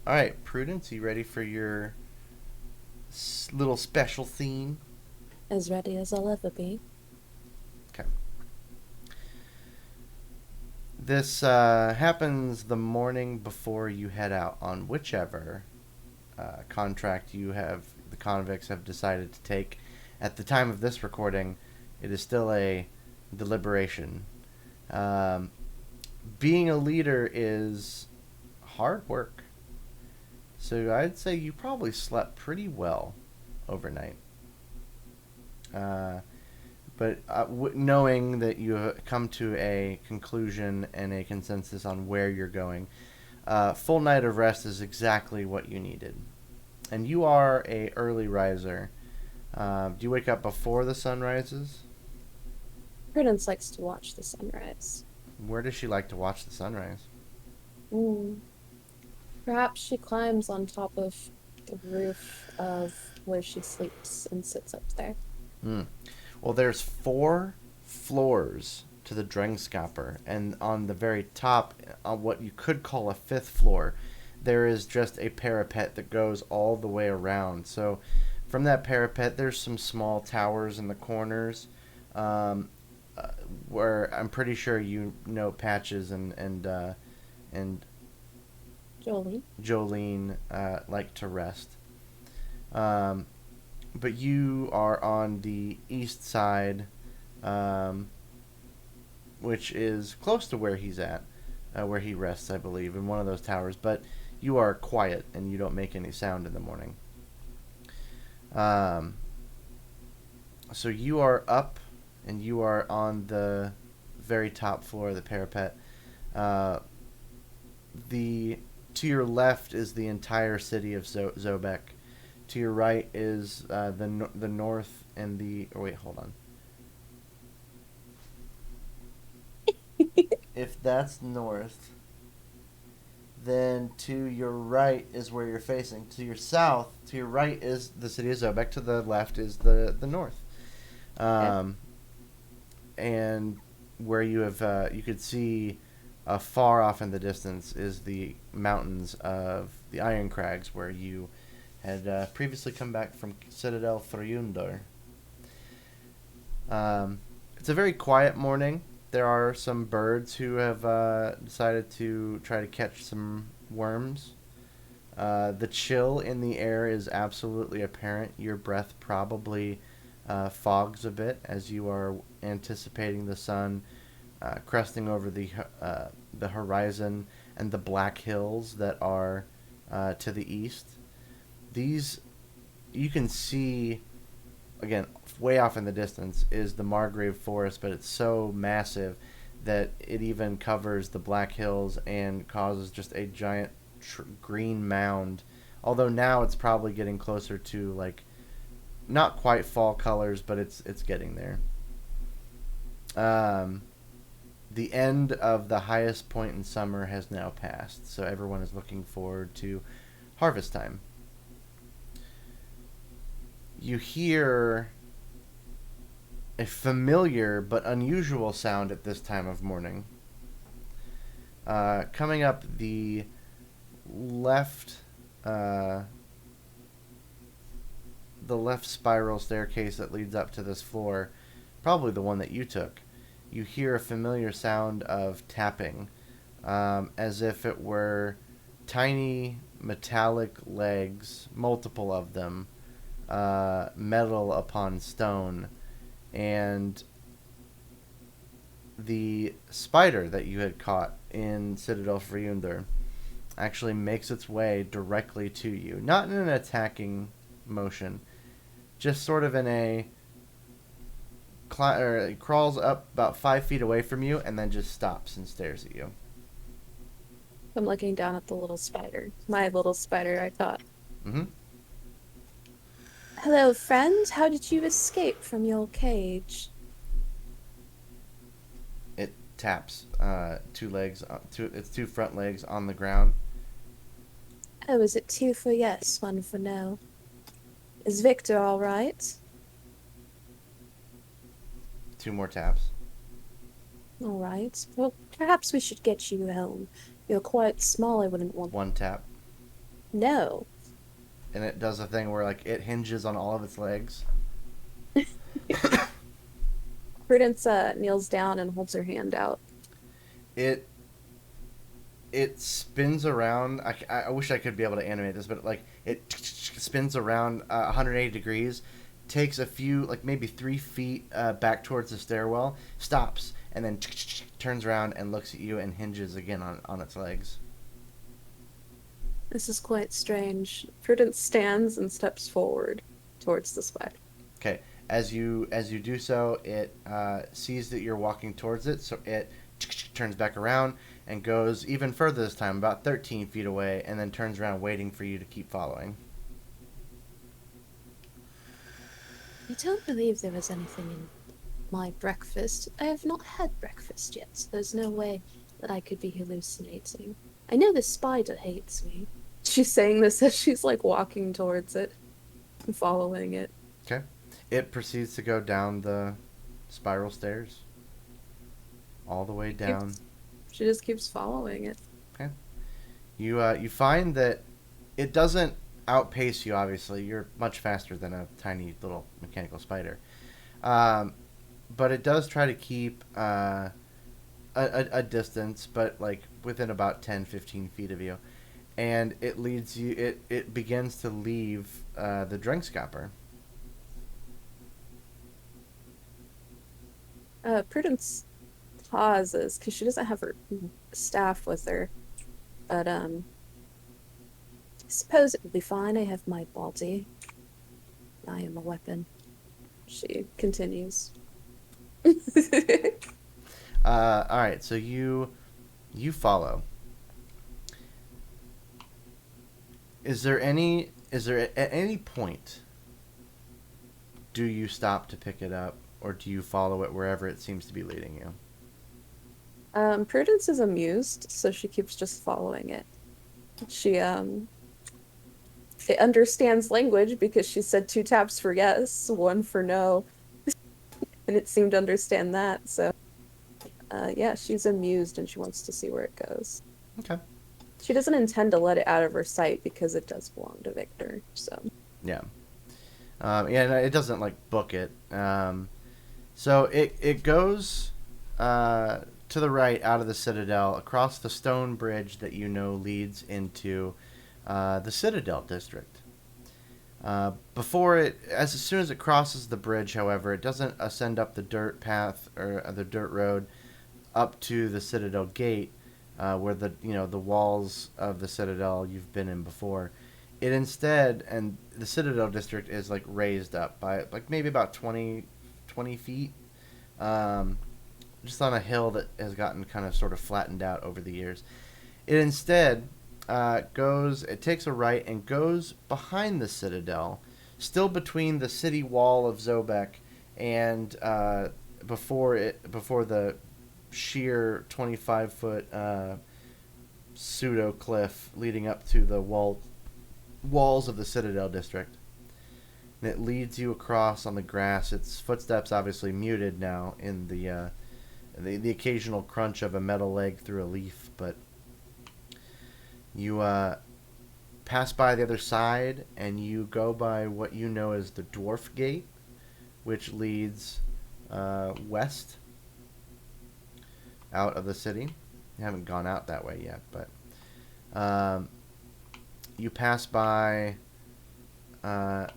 All right, Prudence, you ready for your little special scene? As ready as I'll ever be. Okay. This happens the morning before you head out on whichever contract the convicts have decided to take. At the time of this recording, it is still a deliberation. Um, Being a leader is hard work. So I'd say you probably slept pretty well overnight. Uh, but knowing that you come to a conclusion and a consensus on where you're going, full night of rest is exactly what you needed. And you are a early riser. Do you wake up before the sun rises? Prudence likes to watch the sunrise. Where does she like to watch the sunrise? Mm. Perhaps she climbs on top of the roof of where she sleeps and sits up there. Hmm. Well, there's four floors to the Drengskaper, and on the very top, on what you could call a fifth floor, there is just a parapet that goes all the way around. So, from that parapet, there's some small towers in the corners, um, uh, where I'm pretty sure you know Patches and Jolie. Jolene like to rest. Um, but you are on the east side, um, which is close to where he's at, where he rests, I believe, in one of those towers. But you are quiet and you don't make any sound in the morning. Um, so you are up and you are on the very top floor of the parapet. Uh, the To your left is the entire city of Zobek. To your right is the north and the. Oh wait, hold on. If that's north, then to your right is where you're facing. To your south, to your right is the city of Zobek. To the left is the north. Okay. Um, and where you could see far off in the distance is the mountains of the Iron Crags, where you had previously come back from Citadel Freyundor. It's a very quiet morning. There are some birds who have decided to try to catch some worms. The chill in the air is absolutely apparent. Your breath probably fogs a bit as you are anticipating the sun cresting over the horizon and the black hills that are to the east. These you can see again way off in the distance is the Margrave Forest, but it's so massive that it even covers the Black Hills and causes just a giant green mound. Although now it's probably getting closer to like not quite fall colors, but it's getting there. Um, the end of the highest point in summer has now passed, so everyone is looking forward to harvest time. You hear a familiar but unusual sound at this time of morning. Coming up the left, uh, the left spiral staircase that leads up to this floor, probably the one that you took. You hear a familiar sound of tapping, as if it were tiny metallic legs, multiple of them, metal upon stone, and the spider that you had caught in Citadel Freyunder actually makes its way directly to you. Not in an attacking motion, just sort of in a. Or it crawls up about 5 feet away from you and then just stops and stares at you. I'm looking down at the little spider. My little spider, I thought. Mm-hmm. Hello, friend. How did you escape from your cage? It taps its two front legs on the ground. Oh, is it two for yes, one for no? Is Victor all right? Two more taps. All right. Well, perhaps we should get you home. You're quite small. I wouldn't want. One tap. No. And it does a thing where like it hinges on all of its legs. Prudence kneels down and holds her hand out. It it spins around. I wish I could be able to animate this, but like it spins around 180 degrees, takes a few, like maybe 3 feet back towards the stairwell, stops, and then turns around and looks at you and hinges again on its legs. This is quite strange. Prudence stands and steps forward towards the spider. Okay, as you do so, it sees that you're walking towards it, so it turns back around and goes even further this time, about 13 feet away, and then turns around waiting for you to keep following. I don't believe there was anything in my breakfast. I have not had breakfast yet, so there's no way that I could be hallucinating. I know this spider hates me. She's saying this as she's like walking towards it and following it. Okay, it proceeds to go down the spiral stairs all the way down. Keeps, she just keeps following it. Okay, you find that it doesn't outpace you. Obviously, you're much faster than a tiny little mechanical spider. Um, but it does try to keep a distance, but like within about 10, 15 feet of you. And it leads you, it begins to leave the Drinkscopper. Prudence pauses because she doesn't have her staff with her, but I suppose it will be fine. I have my body. I am a weapon. She continues. All right, so you follow. Is there at any point do you stop to pick it up, or do you follow it wherever it seems to be leading you? Prudence is amused, so she keeps just following it. She it understands language because she said two taps for yes, one for no, and it seemed to understand that. So yeah, she's amused and she wants to see where it goes. Okay. She doesn't intend to let it out of her sight because it does belong to Victor. So Yeah. Yeah, no, it doesn't like book it. So it goes to the right out of the Citadel across the stone bridge that you know leads into the Citadel district. Before it, as soon as it crosses the bridge, however, it doesn't ascend up the dirt path or the dirt road up to the Citadel gate, where the walls of the Citadel you've been in before. It instead, and the Citadel district is like raised up by like maybe about 20 feet, um, just on a hill that has gotten kind of sort of flattened out over the years. It instead it takes a right and goes behind the Citadel, still between the city wall of Zobek and before the sheer 25-foot pseudo cliff leading up to the walls of the Citadel district. And it leads you across on the grass. Its footsteps obviously muted now in the occasional crunch of a metal leg through a leaf, but you pass by the other side and you go by what you know as the Dwarf Gate, which leads west out of the city. You haven't gone out that way yet, but you pass by a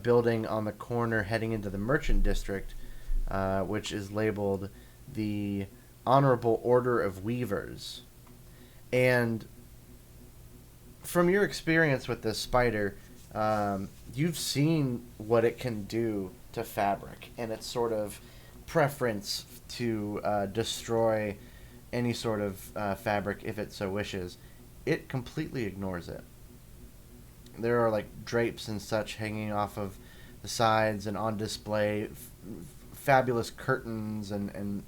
building on the corner heading into the Merchant District, which is labeled the Honorable Order of Weavers. And from your experience with this spider, you've seen what it can do to fabric and its sort of preference to destroy any sort of fabric if it so wishes. It completely ignores it. There are like drapes and such hanging off of the sides and on display, fabulous curtains and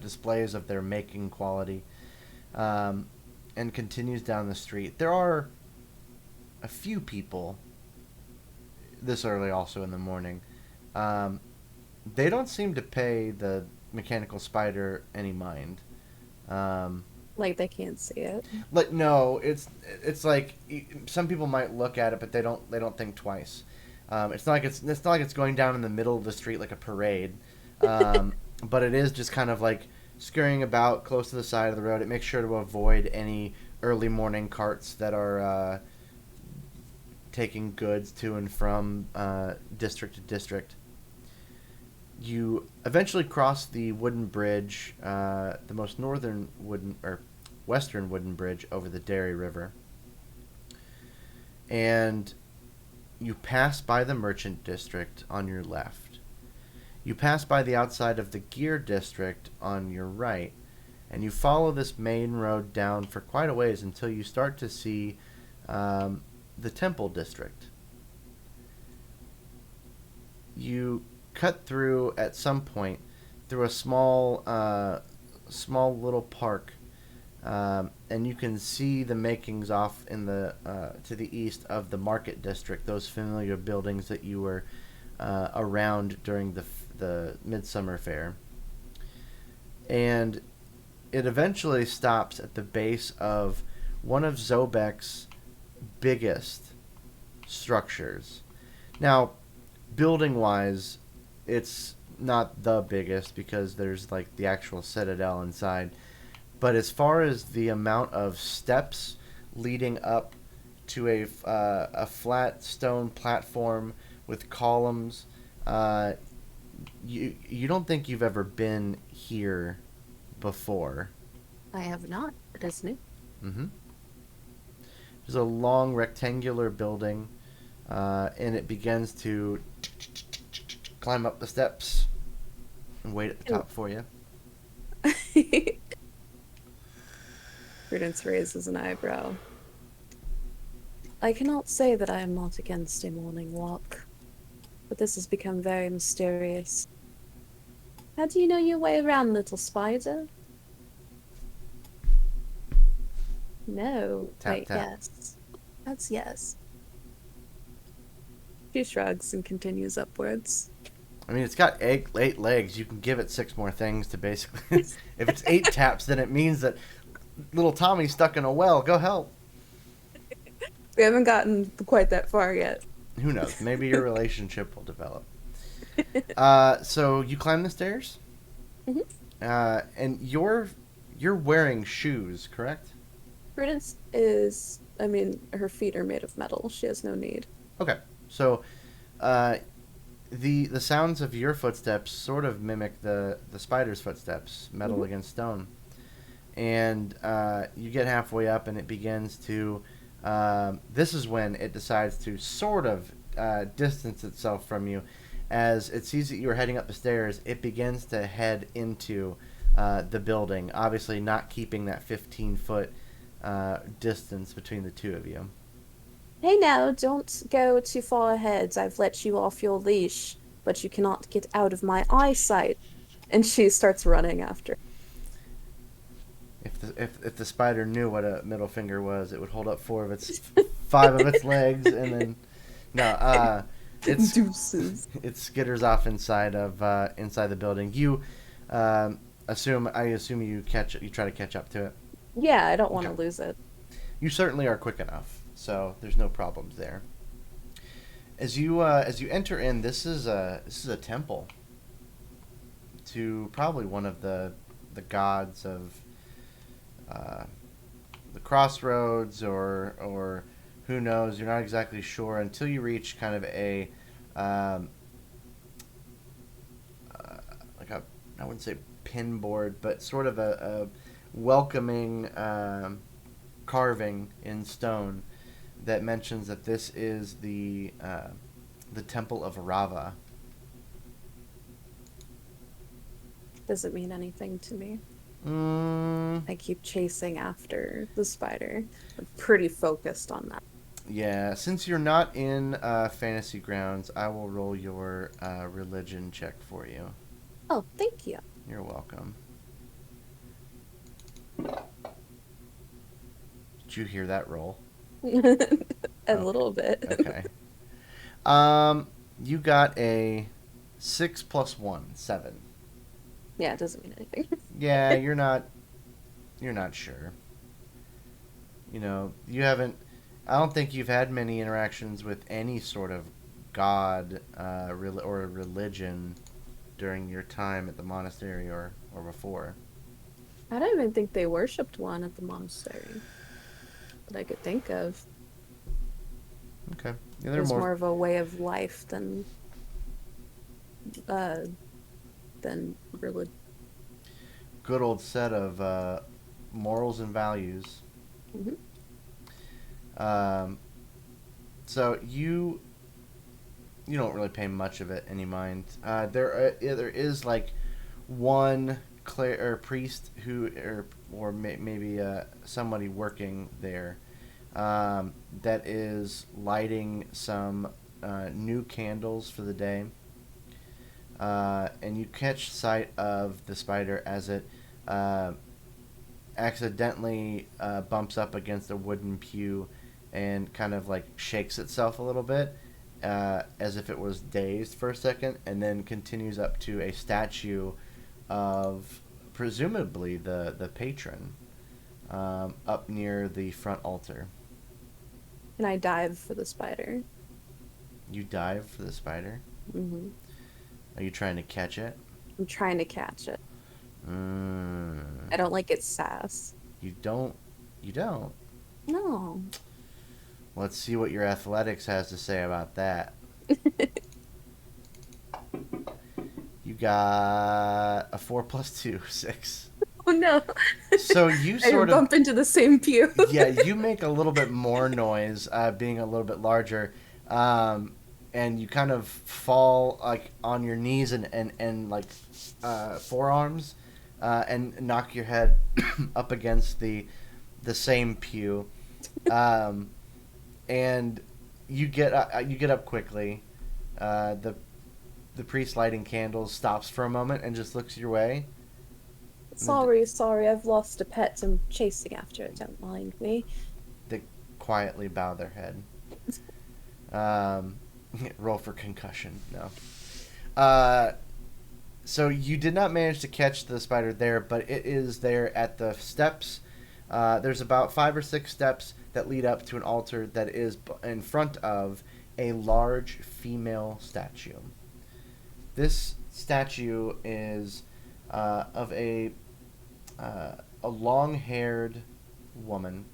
displays of their making quality, and continues down the street. There are a few people this early, also in the morning. They don't seem to pay the mechanical spider any mind. Like they can't see it. Like no, it's like some people might look at it, but they don't think twice. It's not like it's going down in the middle of the street like a parade, but it is just kind of like scurrying about close to the side of the road. It makes sure to avoid any early morning carts that are taking goods to and from district to district. You eventually cross the wooden bridge, the most northern wooden or western wooden bridge over the Derry River, and you pass by the merchant district on your left. You pass by the outside of the gear district on your right, and you follow this main road down for quite a ways until you start to see the temple district. You cut through at some point through a small little park, and you can see the makings off in the to the east of the market district. Those familiar buildings that you were around during the midsummer fair, and it eventually stops at the base of one of Zobek's biggest structures. Now, building wise, it's not the biggest because there's like the actual citadel inside. But as far as the amount of steps leading up to a flat stone platform with columns, uh, you don't think you've ever been here before. I have not. It is new. Mm-hmm. There's a long rectangular building, and it begins to climb up the steps and wait at the top for you. Prudence raises an eyebrow. I cannot say that I am not against a morning walk, but this has become very mysterious. How do you know your way around, little spider? No. Tap, Wait, tap. yes. That's yes. She shrugs and continues upwards. I mean, it's got eight legs. You can give it 6 more things to basically. If it's 8 taps, then it means that little Tommy's stuck in a well. Go help. We haven't gotten quite that far yet. Who knows? Maybe your relationship will develop. So you climb the stairs, Mhm. And you're wearing shoes, correct? Prudence is, I mean, her feet are made of metal. She has no need. Okay. So, uh, the sounds of your footsteps sort of mimic the spider's footsteps, metal against stone. And you get halfway up, and it begins to. This is when it decides to sort of distance itself from you. As it sees that you are heading up the stairs, it begins to head into the building, obviously not keeping that 15-foot distance between the two of you. Hey now, don't go too far ahead. I've let you off your leash, but you cannot get out of my eyesight. And she starts running after. If the spider knew what a middle finger was, it would hold up 5 of its legs, and then no, it's Deuces. it skitters off inside the building. You I assume you try to catch up to it. Yeah, I don't want to Okay. lose it. You certainly are quick enough, so there's no problems there. As you enter in, this is a temple to probably one of the gods of uh, the crossroads, or who knows. You're not exactly sure until you reach kind of a like a, I wouldn't say pin board, but sort of a welcoming carving in stone that mentions that this is the temple of Rava. Doesn't mean anything to me. Mm, I keep chasing after the spider. I'm pretty focused on that. yeah, since you're not in Fantasy Grounds, I will roll your religion check for you. Oh, thank you. You're welcome. Did you hear that roll? A Oh, little bit. okay. You got a 6 plus 1, 7. Yeah, it doesn't mean anything. Yeah, you're not You're not sure. You know, you haven't. I don't think you've had many interactions with any sort of god or religion during your time at the monastery or before. I don't even think they worshipped one at the monastery that I could think of. Okay. Yeah, It they're was more more of a way of life uh than religion. good old set of morals and values. Hmm. Um, so you don't really pay much of it any mind. There is like one cleric or priest who maybe somebody working there that is lighting some new candles for the day. And you catch sight of the spider as it uh, accidentally bumps up against a wooden pew and kind of like shakes itself a little bit as if it was dazed for a second, and then continues up to a statue of presumably the patron up near the front altar. And I dive for the spider. You dive for the spider. Hmm. Are you trying to catch it? I'm trying to catch it. Mm, I don't like its sass. you don't. You don't. No. Let's see what your athletics has to say about that. You got a 4 plus 2, 6. Oh no. So you I sort of, bump into the same pew. yeah, you make a little bit more noise, being a little bit larger, um, and you kind of fall like on your knees and like forearms, and knock your head up against the same pew, um, and you get up quickly. The priest lighting candles stops for a moment and just looks your way. And Sorry, sorry, I've lost a pet. I'm chasing after it. Don't mind me. they quietly bow their head. Um, roll for concussion. No. Uh, so you did not manage to catch the spider there, but it is there at the steps. There's about 5 or 6 steps that lead up to an altar that is in front of a large female statue. This statue is of a long-haired woman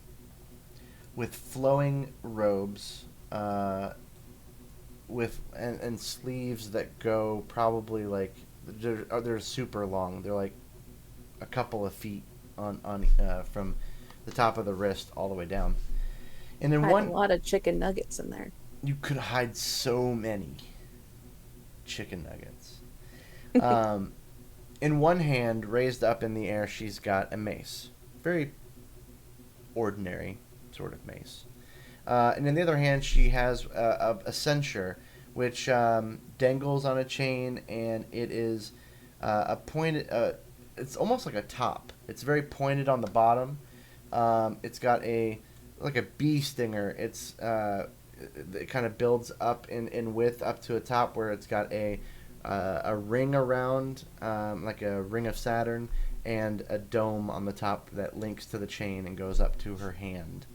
with flowing robes, and sleeves that go probably like they're super long. They're like a couple of feet on from the top of the wrist all the way down. And then Hide a one, lot of chicken nuggets in there. you could hide so many chicken nuggets. Um, in one hand, raised up in the air, she's got a mace. Very ordinary sort of mace. And in the other hand, she has a censer, which dangles on a chain, and it is a pointed. It's almost like a top. It's very pointed on the bottom. It's got a like a bee stinger. It kind of builds up in width up to a top where it's got a ring around, like a ring of Saturn, and a dome on the top that links to the chain and goes up to her hand.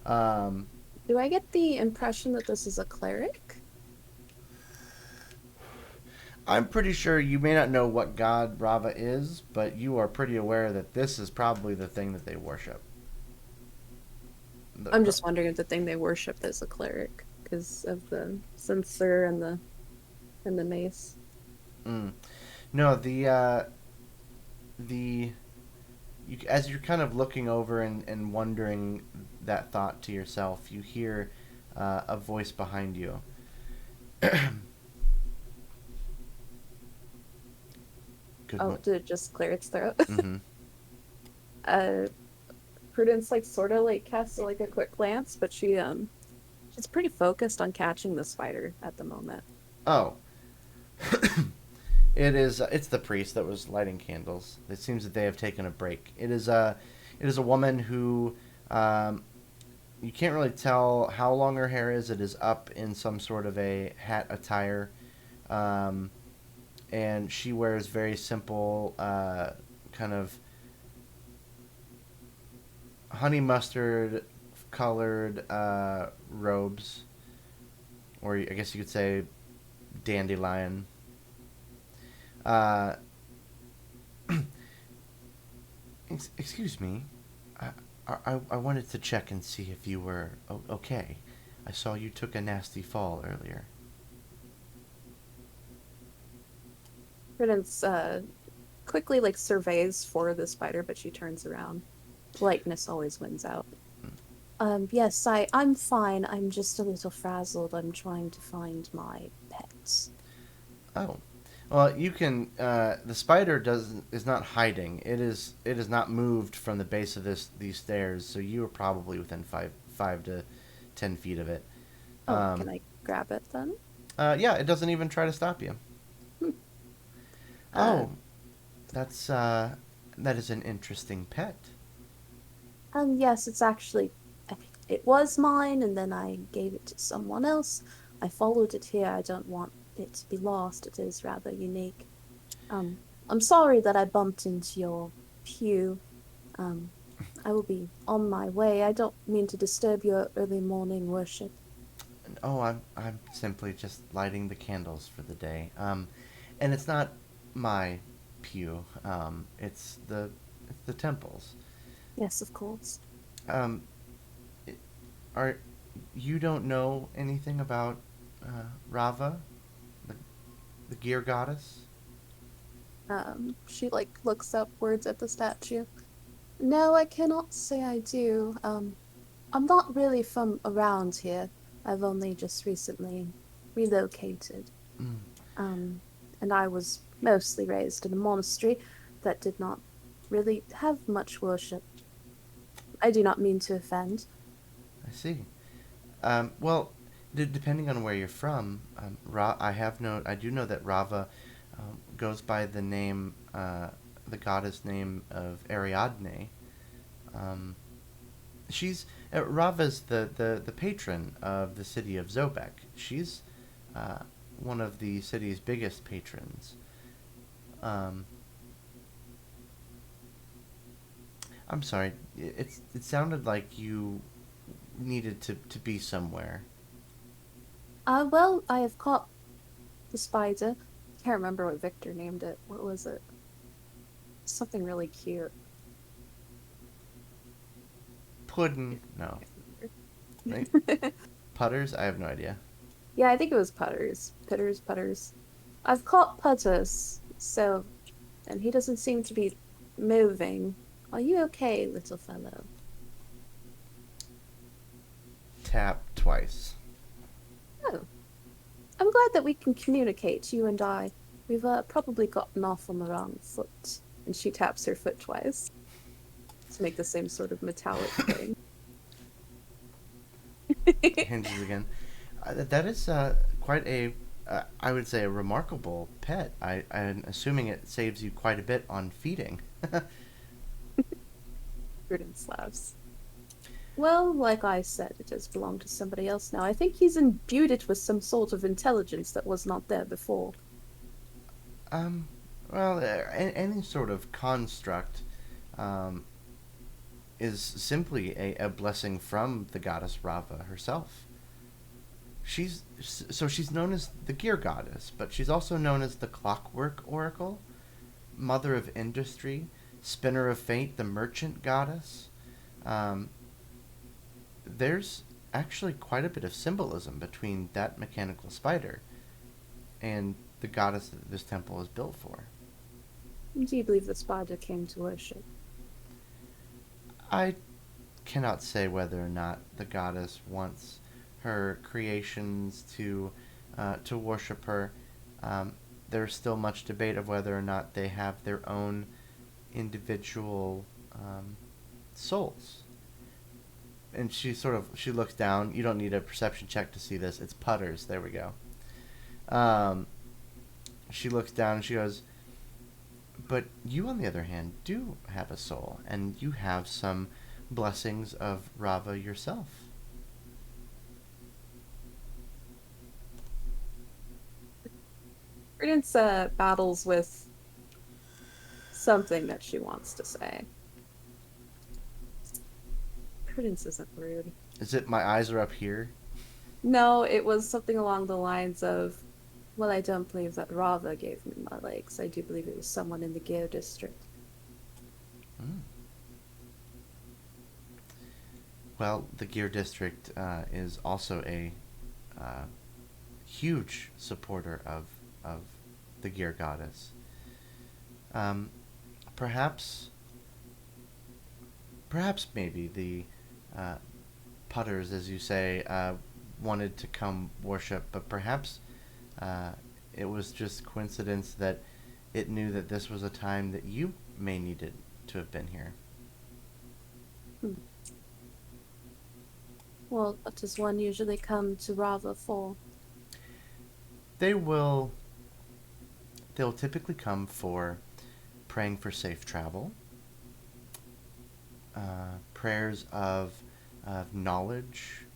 Um, Do I get the impression that this is a cleric? I'm pretty sure you may not know what god Rava is, but you are pretty aware that this is probably the thing that they worship. I'm just wondering if the thing they worship is a cleric because of the censer and the mace. Mm. No, the as you're kind of looking over and wondering that thought to yourself, you hear a voice behind you. Good Oh, one. did it just clear its throat? Mm-hmm. uh, Prudence like sort of like casts like a quick glance, but she's pretty focused on catching the spider at the moment. Oh, it is. It's the priest that was lighting candles. It seems that they have taken a break. It is a woman who, you can't really tell how long her hair is. It is up in some sort of a hat attire, um, and she wears very simple, kind of honey mustard colored robes, or I guess you could say dandelion. Uh, excuse me. I, I wanted to check and see if you were okay. I saw you took a nasty fall earlier. Prudence quickly like surveys for the spider, but she turns around. Politeness always wins out. Yes, I'm fine. I'm just a little frazzled. I'm trying to find my pets. Oh, well, you can. The spider doesn't is not hiding. It is not moved from the base of these stairs. So you are probably within 5 to 10 feet of it. Oh, can Um, I grab it then? yeah, it doesn't even try to stop you. Hmm. Uh, Oh, that's that is an interesting pet. yes, it's actually, it was mine, and then I gave it to someone else. I followed it here. I don't want it to be lost. It is rather unique. Um, I'm sorry that I bumped into your pew. Um, I will be on my way. I don't mean to disturb your early morning worship. Oh, I'm simply just lighting the candles for the day. And it's not my pew. It's the temple's. Yes, of course. Um, are you don't know anything about Rava, the the gear goddess? She like looks upwards at the statue. No, I cannot say I do. I'm not really from around here. I've only just recently relocated. Mm, Um, and I was mostly raised in a monastery that did not really have much worship. I do not mean to offend. I see. Well, depending on where you're from, I do know that Rava goes by the goddess name of Ariadne. Um, she's Rava's the patron of the city of Zobek. She's uh, one of the city's biggest patrons. Um, I'm sorry. It sounded like you needed to be somewhere. Well, I have caught the spider. Can't remember what Victor named it. What was it? Something really cute. Puddin'? No. Right? Putters? I have no idea. Yeah, I think it was putters. Putters. I've caught putters, so, and he doesn't seem to be moving. Are you okay, little fellow? Tap twice. Oh, I'm glad that we can communicate, you and I. We've probably gotten off on the wrong foot. And she taps her foot twice to make the same sort of metallic thing. Hinges again. That is quite I would say, a remarkable pet. I'm assuming it saves you quite a bit on feeding. Prudence laughs. Well, like I said, it does belong to somebody else now. I think he's imbued it with some sort of intelligence that was not there before. Um, well, any sort of construct um, is simply a blessing from the goddess Rava herself. She's known as the gear goddess, but she's also known as the clockwork oracle, mother of industry, spinner of fate, the merchant goddess. Um, there's actually quite a bit of symbolism between that mechanical spider and the goddess that this temple is built for. Do you believe the spider came to worship? I cannot say whether or not the goddess wants her creations to worship her. There's still much debate of whether or not they have their own individual souls. And she looks down. You don't need a perception check to see this. It's putters. There we go. Um, she looks down and she goes, "But you, on the other hand, do have a soul, and you have some blessings of Rava yourself." Prudence battles with something that she wants to say. Prudence isn't rude. Is it my eyes are up here? No, it was something along the lines of, well, I don't believe that Rava gave me my legs. I do believe it was someone in the Geo district. Mm. Well, the Gear District is also a uh, huge supporter of the Gear Goddess. Um, perhaps, perhaps maybe the uh, putters, as you say, wanted to come worship, but perhaps uh, it was just coincidence that it knew that this was a time that you may needed to have been here. Hmm. Well, what does one usually come to Rava for? They will. They'll typically come for praying for safe travel, prayers of knowledge,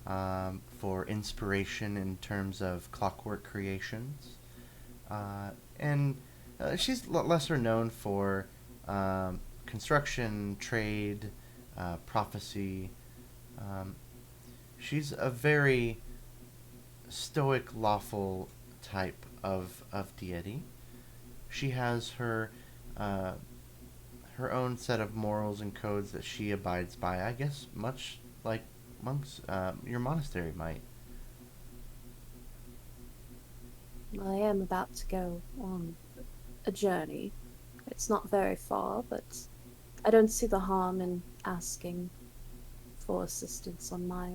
for inspiration in terms of clockwork creations, and she's lesser known for construction, trade, prophecy. Um, she's a very stoic, lawful type of deity. She has uh, her own set of morals and codes that she abides by. I guess much like monks, your monastery might. Well, I am about to go on a journey. It's not very far, but I don't see the harm in asking for assistance on my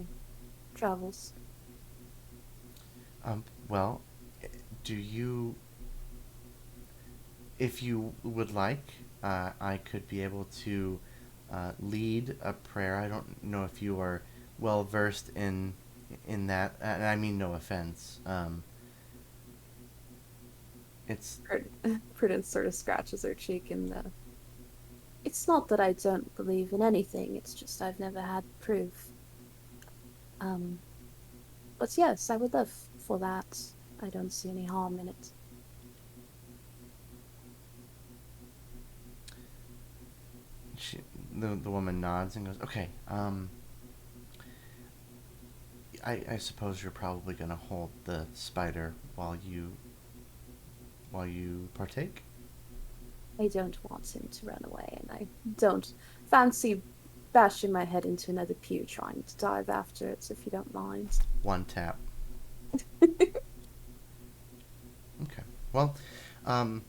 travels. Well, do you, if you would like, I could be able to lead a prayer. I don't know if you are well versed in that, and I mean no offense. It's Prudence sort of scratches her cheek and it's not that I don't believe in anything, it's just I've never had proof. Um, but yes, I would love for that. I don't see any harm in it. she, the woman nods and goes, "Okay. I suppose you're probably gonna hold the spider while you partake." I don't want him to run away, and I don't fancy bashing my head into another pew trying to dive after it, if you don't mind. One tap. Okay. Well, um,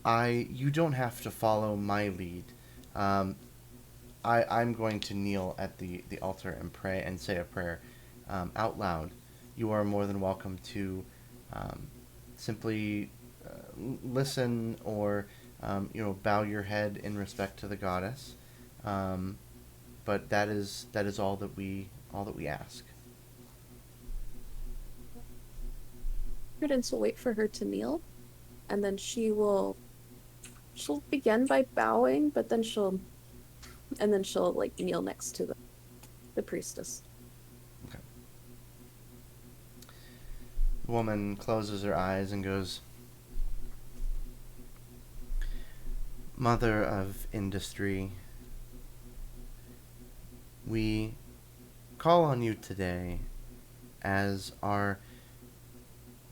I you don't have to follow my lead. Um, I'm going to kneel at the altar and pray and say a prayer out loud. You are more than welcome to um, simply listen or bow your head in respect to the goddess. Um, but that is all that we ask. Prudence will wait for her to kneel, and then she'll begin by bowing, but then she'll like kneel next to the priestess. Okay. The woman closes her eyes and goes, "Mother of industry, we call on you today as our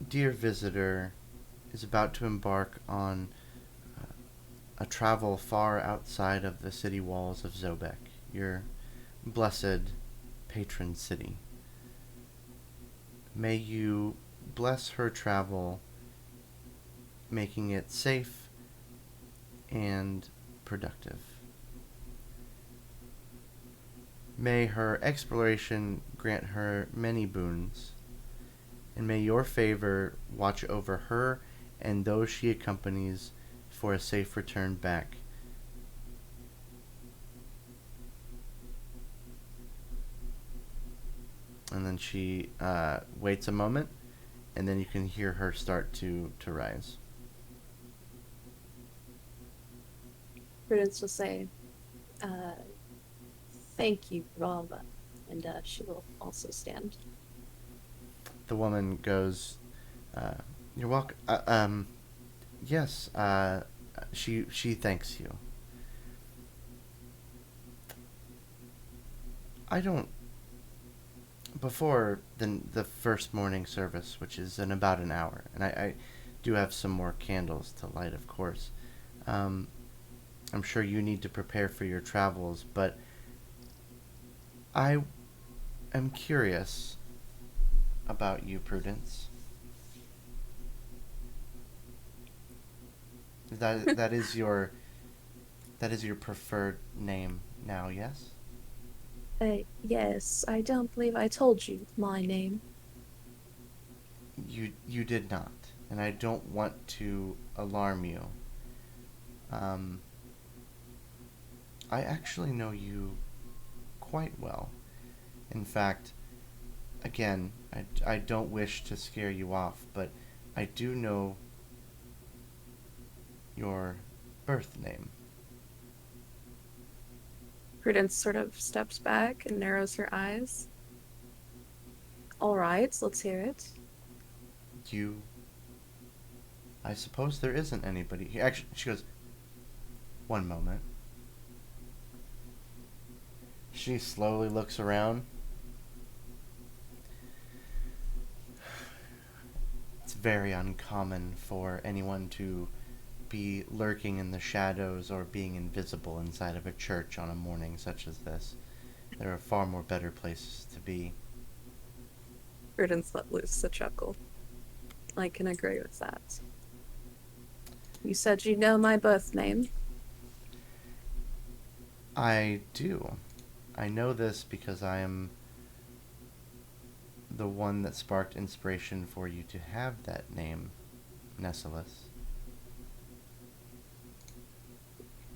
dear visitor is about to embark on a travel far outside of the city walls of Zobek, your blessed patron city. May you bless her travel, making it safe and productive. May her exploration grant her many boons, and may your favor watch over her and those she accompanies for a safe return back." And then she waits a moment, and then you can hear her start to rise. Prudence will say, uh, "Thank you, Rava," and she will also stand. The woman goes, "You're welcome." Yes. She thanks you. I don't. Before the first morning service, which is in about an hour, and I do have some more candles to light, of course. Um, I'm sure you need to prepare for your travels, but I am curious about you, Prudence. That is your preferred name now, yes? Yes, I don't believe I told you my name. You did not, and I don't want to alarm you. Um, I actually know you quite well. In fact, again, I don't wish to scare you off, but I do know your birth name. Prudence sort of steps back and narrows her eyes. All right, let's hear it. You. I suppose there isn't anybody here. Actually, she goes, one moment. She slowly looks around. It's very uncommon for anyone to be lurking in the shadows or being invisible inside of a church on a morning such as this. There are far more better places to be. Prudence let loose a chuckle. I can agree with that. You said you know my birth name. I do. I know this because I am the one that sparked inspiration for you to have that name, Nessalus.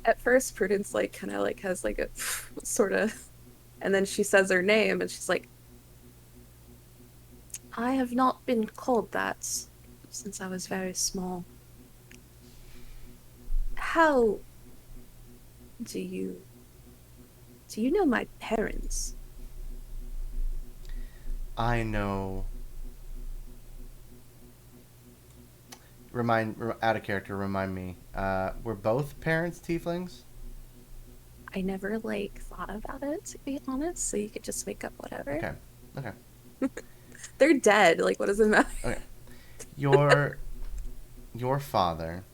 At first, Prudence like kind of like has like a sort of, and then she says her name, and she's like, "I have not been called that since I was very small. How do you do you know my parents?" I know. Out of character. Remind me. Were both parents tieflings? I never like thought about it to be honest, so you could just make up whatever. Okay. Okay. They're dead. Like, what does it matter? Okay. Your your father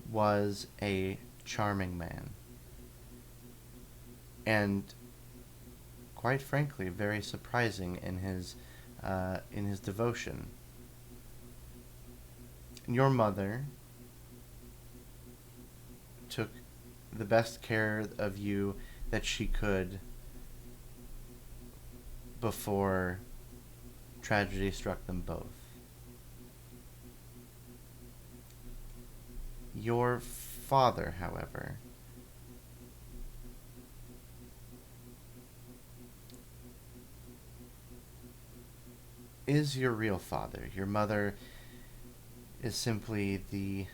was a charming man, and quite frankly, very surprising in his devotion. Your mother took the best care of you that she could before tragedy struck them both. Your father, however, is your real father. Your mother is simply the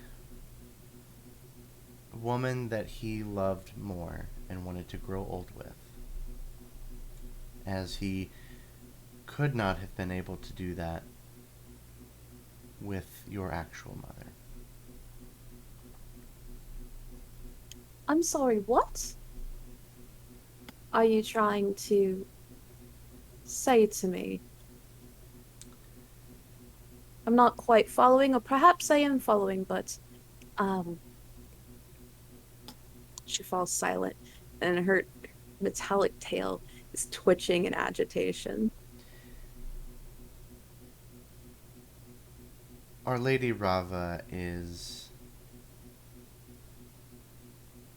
woman that he loved more and wanted to grow old with, as he could not have been able to do that with your actual mother. I'm sorry, what are you trying to say to me? I'm not quite following, or perhaps I am following, but um she falls silent and her metallic tail is twitching in agitation. Our Lady Rava is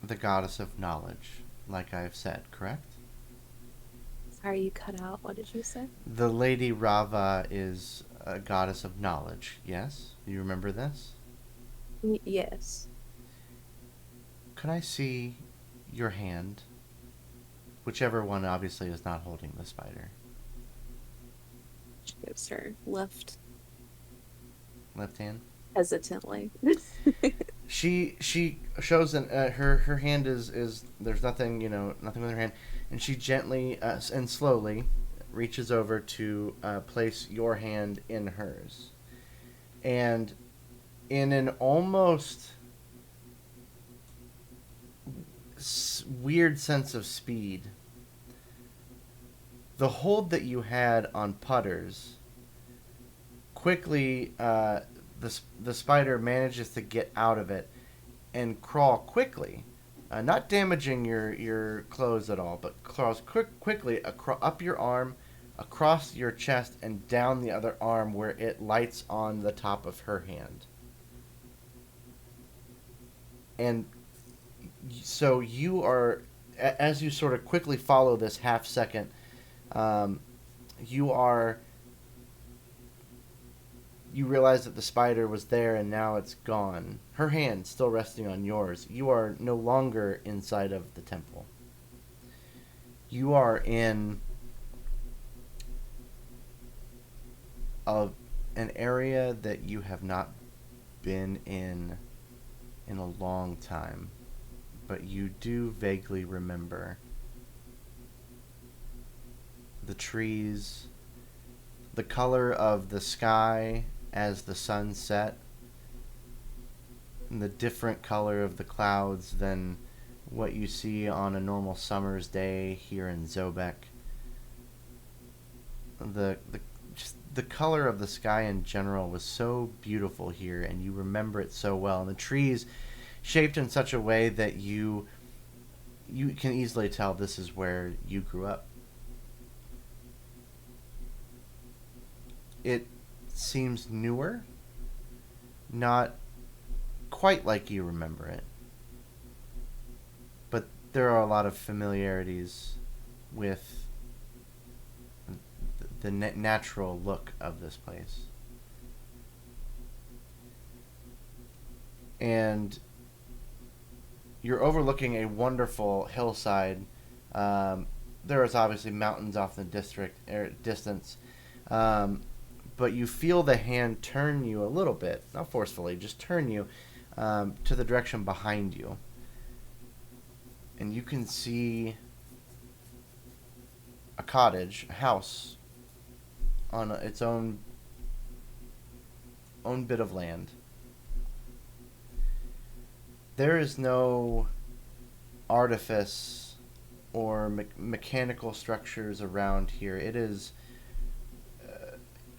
the goddess of knowledge, like I have said, correct? Sorry, you cut out. What did you say? The Lady Rava is a goddess of knowledge, yes? Do you remember this? Yes. Could I see your hand? Whichever one obviously is not holding the spider. She gives her left Left hand? hesitantly. She shows her hand is there's nothing, nothing with her hand, and she gently and slowly reaches over to place your hand in hers, and in an almost weird sense of speed, The hold that you had on putters quickly, the spider manages to get out of it and crawl quickly, not damaging your clothes at all, but crawls quickly up your arm, across your chest, and down the other arm where it lights on the top of her hand. And so you are, as you sort of quickly follow this half second, um, you are you realize that the spider was there and now it's gone. Her hand still resting on yours. You are no longer inside of the temple. You are in a, an area that you have not been in a long time, but you do vaguely remember the trees, the color of the sky as the sun set, and the different color of the clouds than what you see on a normal summer's day here in Zobek. The just the color of the sky in general was so beautiful here, and you remember it so well. And the trees shaped in such a way that you can easily tell this is where you grew up. It seems newer, not quite like you remember it, but there are a lot of familiarities with the natural look of this place. And you're overlooking a wonderful hillside. There is obviously mountains off in the distance, but you feel the hand turn you a little bit, not forcefully, just turn you to the direction behind you, and you can see a cottage, a house on its own bit of land. There is no artifice or mechanical structures around here. It is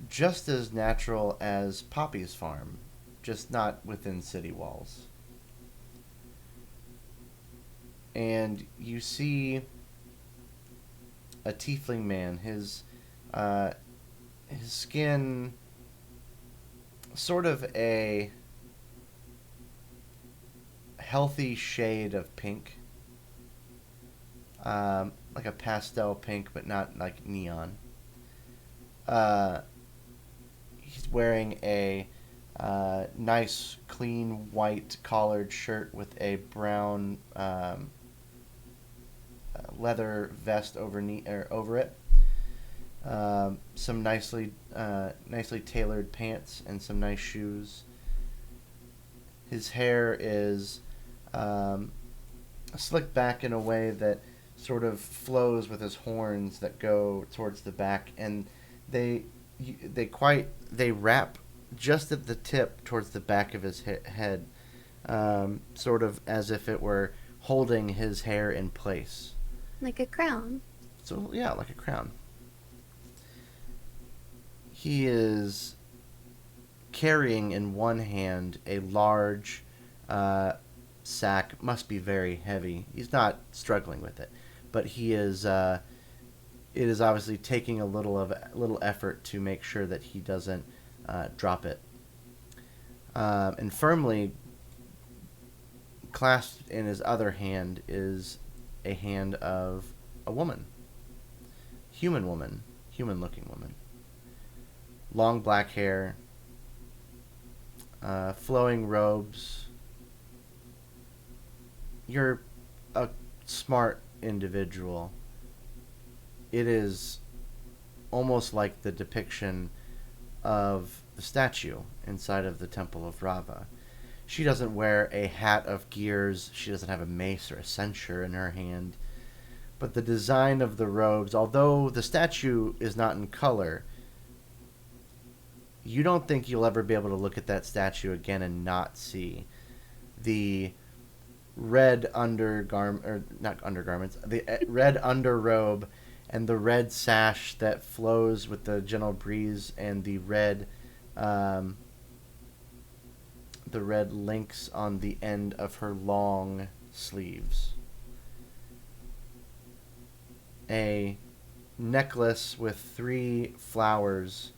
just as natural as Poppy's farm, just not within city walls. And you see a tiefling man. His skin sort of a healthy shade of pink, like a pastel pink, but not like neon. Uh, he's wearing a nice, clean white collared shirt with a brown leather vest over it. Some nicely tailored pants and some nice shoes. His hair is slicked back in a way that sort of flows with his horns that go towards the back, and they they wrap just at the tip towards the back of his head, sort of as if it were holding his hair in place. Like a crown. So yeah, like a crown. He is carrying in one hand a large sack. Must be very heavy. He's not struggling with it, but he is. It is obviously taking a little effort to make sure that he doesn't drop it. And firmly clasped in his other hand is a hand of a woman, human-looking woman. Long black hair, flowing robes. You're a smart individual. It is almost like the depiction of the statue inside of the Temple of Rava. She doesn't wear a hat of gears. She doesn't have a mace or a censer in her hand. But the design of the robes, although the statue is not in color, you don't think you'll ever be able to look at that statue again and not see the red undergarment, or not undergarments, the red underrobe and the red sash that flows with the gentle breeze, and um, the red links on the end of her long sleeves. A necklace with 3 flowers,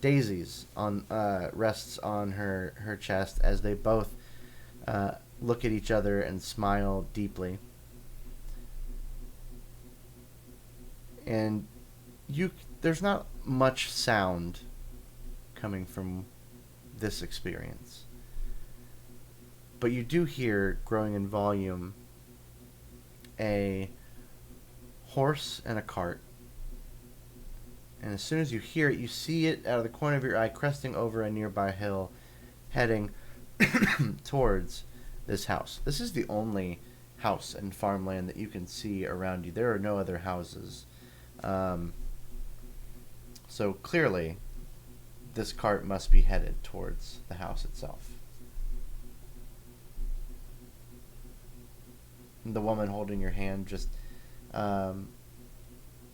daisies, on rests on her chest as they both look at each other and smile deeply. And you there's not much sound coming from this experience, but you do hear, growing in volume, a horse and a cart. And as soon as you hear it, you see it out of the corner of your eye, cresting over a nearby hill, heading towards this house. This is the only house and farmland that you can see around you. There are no other houses. Um, so clearly, this cart must be headed towards the house itself. And the woman holding your hand just, um,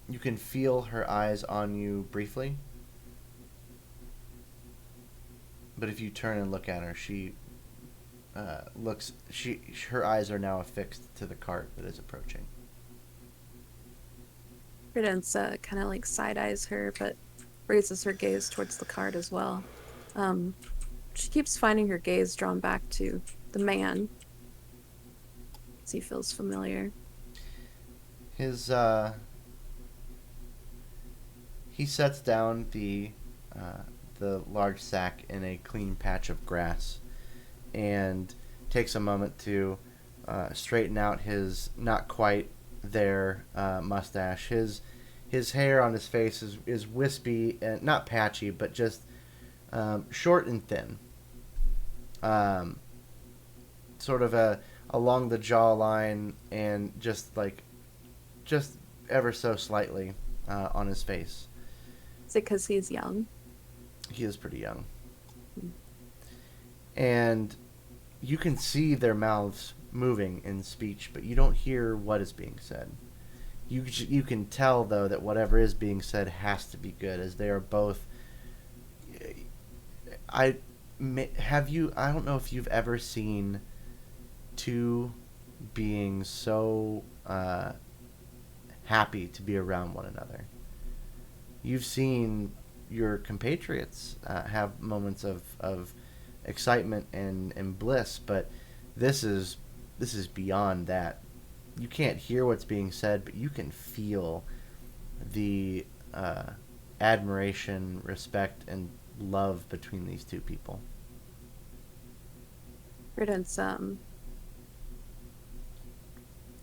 you can feel her eyes on you briefly. But if you turn and look at her, she looks. Her eyes are now affixed to the cart that is approaching. Prudence kind of like side eyes her, but raises her gaze towards the card as well. Um, she keeps finding her gaze drawn back to the man as he feels familiar. His he sets down the large sack in a clean patch of grass and takes a moment to straighten out his not quite there mustache. His hair on his face is wispy and not patchy, but just short and thin. Um, Sort of along the jawline and just ever so slightly on his face. Is it because he's young? He is pretty young. Hmm. And you can see their mouths moving in speech, but you don't hear what is being said. You can tell though that whatever is being said has to be good, as they are both. I have you. I don't know if you've ever seen two beings so happy to be around one another. You've seen your compatriots have moments of excitement and bliss, but this is beyond that. You can't hear what's being said, but you can feel the admiration, respect, and love between these two people. Prudence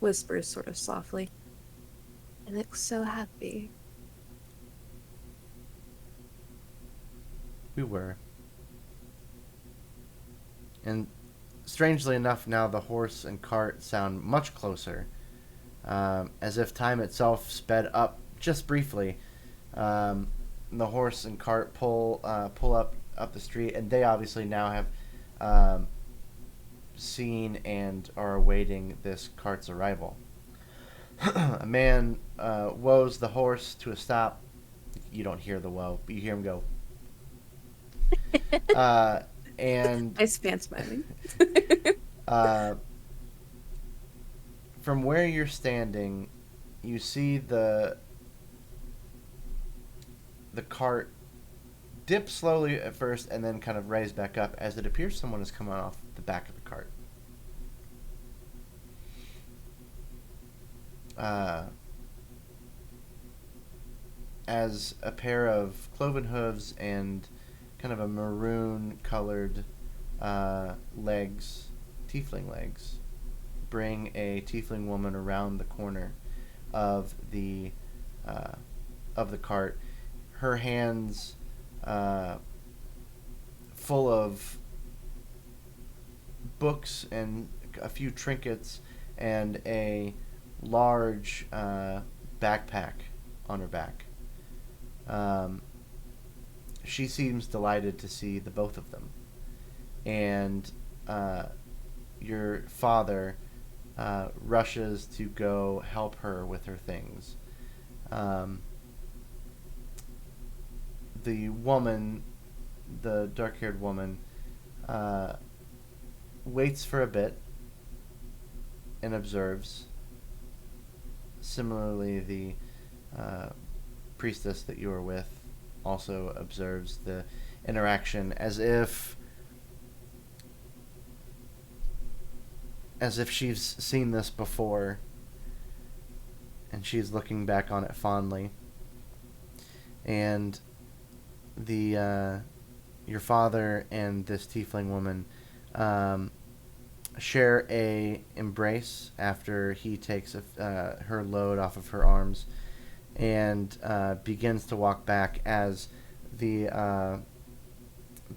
whispers sort of softly. I look so happy. We were. And strangely enough, now the horse and cart sound much closer, as if time itself sped up just briefly. The horse and cart pull up the street, and they obviously now have seen and are awaiting this cart's arrival. A man woes the horse to a stop. You don't hear the woe, but you hear him go. And I span smiling. uh, from where you're standing, you see the cart dip slowly at first and then kind of raise back up as it appears someone is coming off the back of the cart. As a pair of cloven hooves and kind of a maroon colored legs, tiefling legs, bring a tiefling woman around the corner of the cart. Her hands full of books and a few trinkets and a large backpack on her back. She seems delighted to see the both of them, and your father rushes to go help her with her things. Um, the woman, the dark-haired woman, uh, waits for a bit and observes. Similarly, the uh, priestess that you were with also observes the interaction as if she's seen this before and she's looking back on it fondly. And the your father and this tiefling woman um, share a embrace after he takes her load off of her arms and begins to walk back as the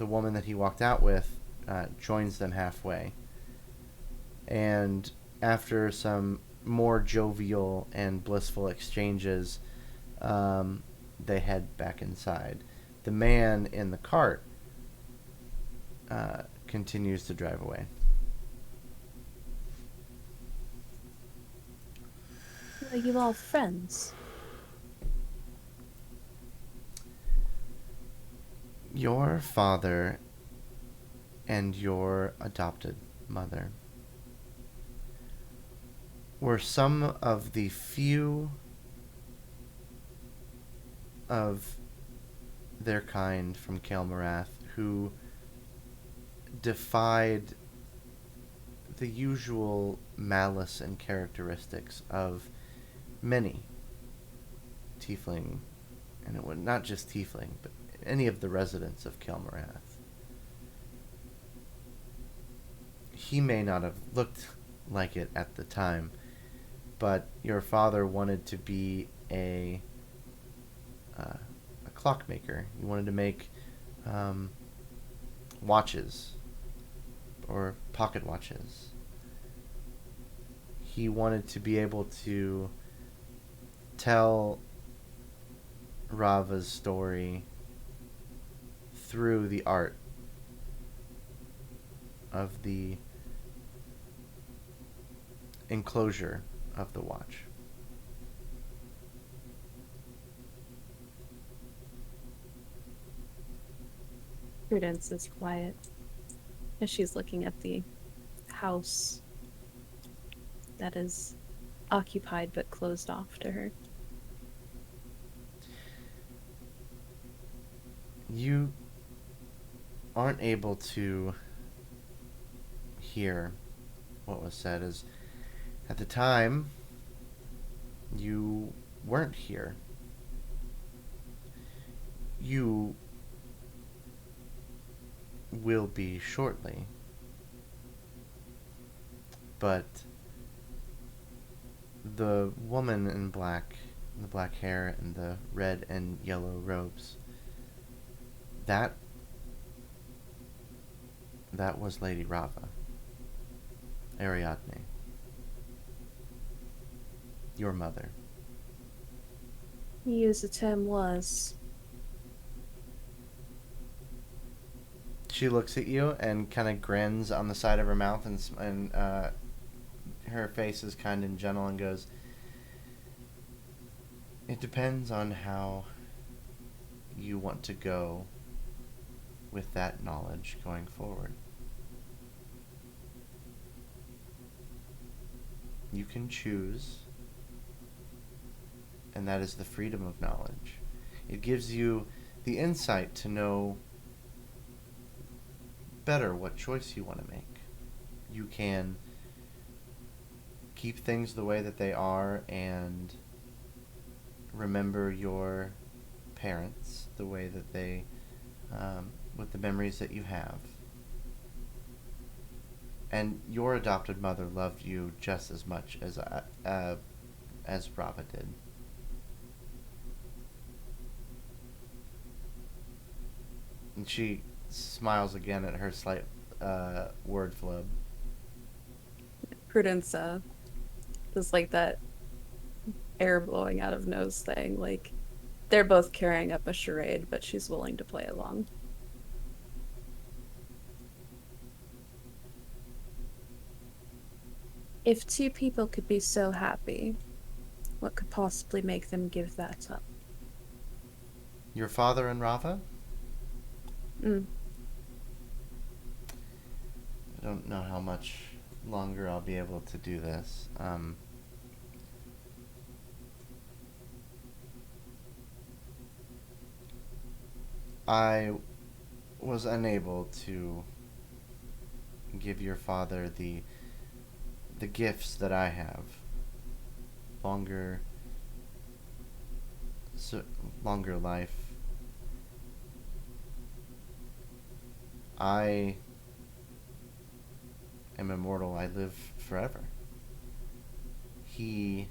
woman that he walked out with joins them halfway. And after some more jovial and blissful exchanges, they head back inside. The man in the cart continues to drive away. Are you all friends? Your father and your adopted mother were some of the few of their kind from Kael'Marath who defied the usual malice and characteristics of many tiefling, and it would not just tiefling, but any of the residents of Kael'Marath. He may not have looked like it at the time, but your father wanted to be a clockmaker. He wanted to make watches or pocket watches. He wanted to be able to tell Rava's story through the art of the enclosure of the watch. Prudence is quiet as she's looking at the house that is occupied but closed off to her. You aren't able to hear what was said, as at the time you weren't here. You will be shortly, but the woman in black, the black hair and the red and yellow robes, that that was Lady Rava, Ariadne, your mother. You use the term was. She looks at you and kind of grins on the side of her mouth, and her face is kind and gentle, and goes, "It depends on how you want to go with that knowledge going forward. You can choose, and that is the freedom of knowledge. It gives you the insight to know better what choice you want to make. You can keep things the way that they are and remember your parents the way that they, with the memories that you have. And your adopted mother loved you just as much as Rava did. And she smiles again at her slight word flub. Prudence does like that air blowing out of nose thing. Like they're both carrying up a charade, but she's willing to play along. If two people could be so happy, What could possibly make them give that up? Your father and Rava? Mm. I don't know how much longer I'll be able to do this. I was unable to give your father the gifts that I have. Longer, so, longer life. I am immortal. I live forever. He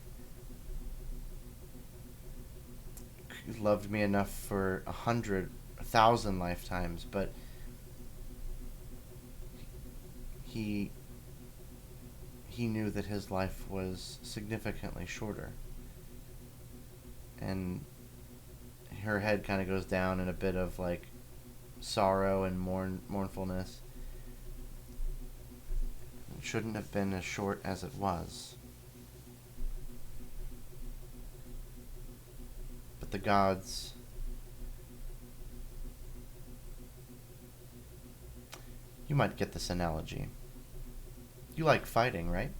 loved me enough for 100,000 lifetimes, but he he knew that his life was significantly shorter. And her head kind of goes down in a bit of like sorrow and mournfulness. It shouldn't have been as short as it was. But the gods, you might get this analogy. You like fighting, right?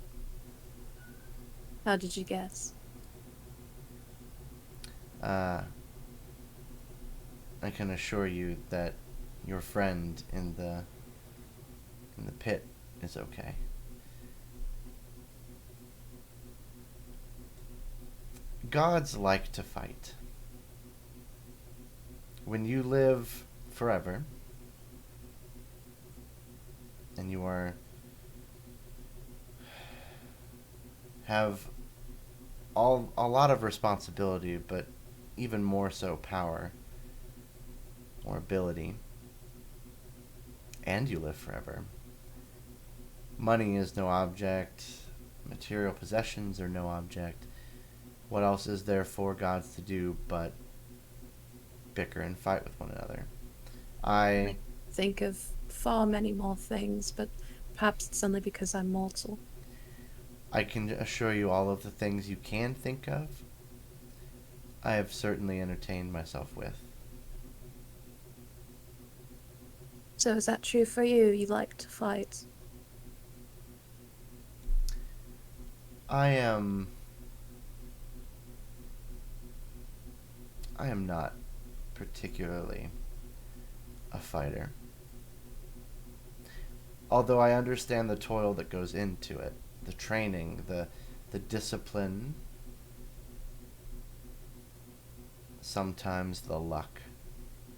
How did you guess? Uh, I can assure you that your friend in the pit is okay. Gods like to fight. When you live forever and you are have all a lot of responsibility, but even more so power or ability, and you live forever. Money is no object, material possessions are no object. What else is there for gods to do but bicker and fight with one another? I I think of far many more things, but perhaps it's only because I'm mortal. I can assure you all of the things you can think of, I have certainly entertained myself with. So is that true for you? You like to fight? I am I am not particularly a fighter. Although I understand the toil that goes into it, the training, the discipline, sometimes the luck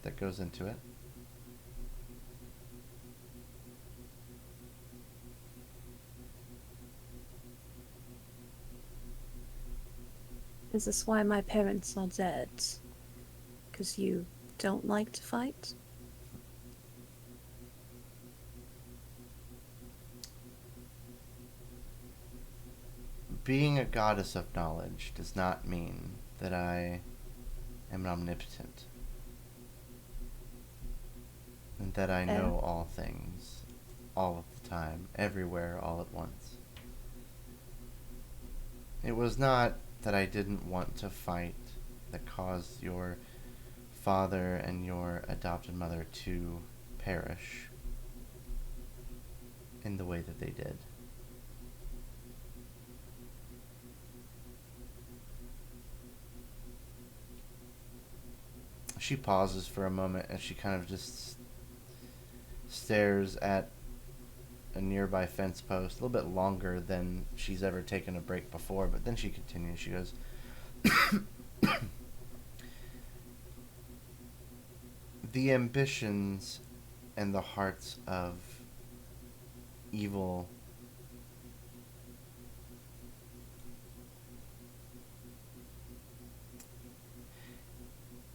that goes into it. Is this why my parents are dead? Because you don't like to fight? Being a goddess of knowledge does not mean that I am omnipotent and that I Eh? know all things, all of the time, everywhere, all at once. It was not that I didn't want to fight that caused your father and your adopted mother to perish in the way that they did. She pauses for a moment as she kind of just stares at a nearby fence post, a little bit longer than she's ever taken a break before, but then she continues. She goes, the ambitions and the hearts of evil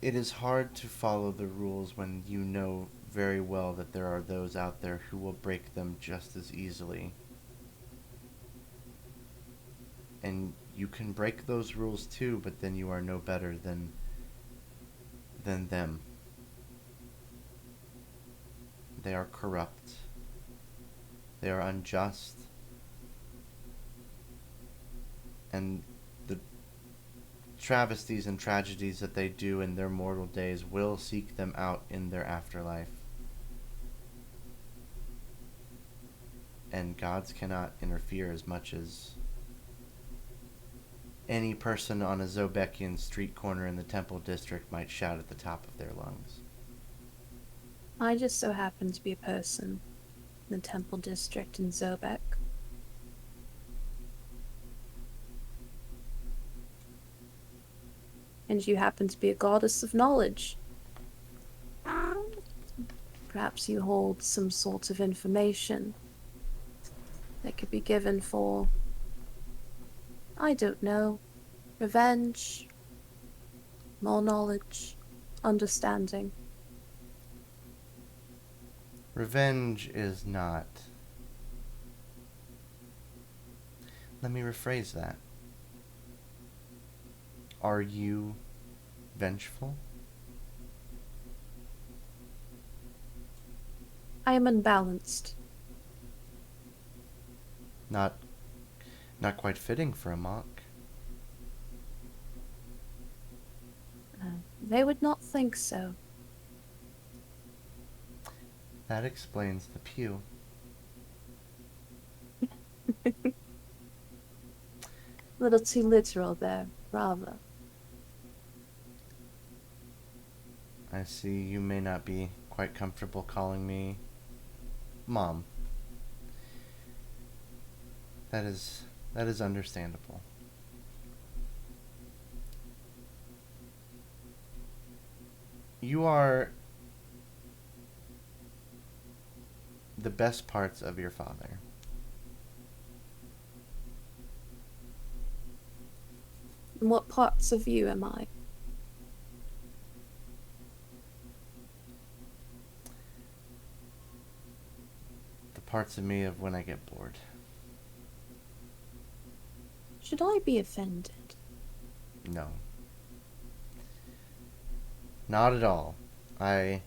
it is hard to follow the rules when you know very well that there are those out there who will break them just as easily. And you can break those rules too, but then you are no better than them. They are corrupt. They are unjust. And the travesties and tragedies that they do in their mortal days will seek them out in their afterlife. And gods cannot interfere as much as any person on a Zobekian street corner in the Temple District might shout at the top of their lungs. I just so happen to be a person in the Temple District in Zobek. And you happen to be a goddess of knowledge. Perhaps you hold some sort of information that could be given for, I don't know, revenge, more knowledge, understanding. Revenge is not. Let me rephrase that. Are you vengeful? I am unbalanced. Not quite fitting for a monk. They would not think so. That explains the pew. A little too literal there, rather. I see you may not be quite comfortable calling me Mom. That is understandable. You are the best parts of your father. And what parts of you am I? The parts of me of when I get bored. Should I be offended? No. Not at all. I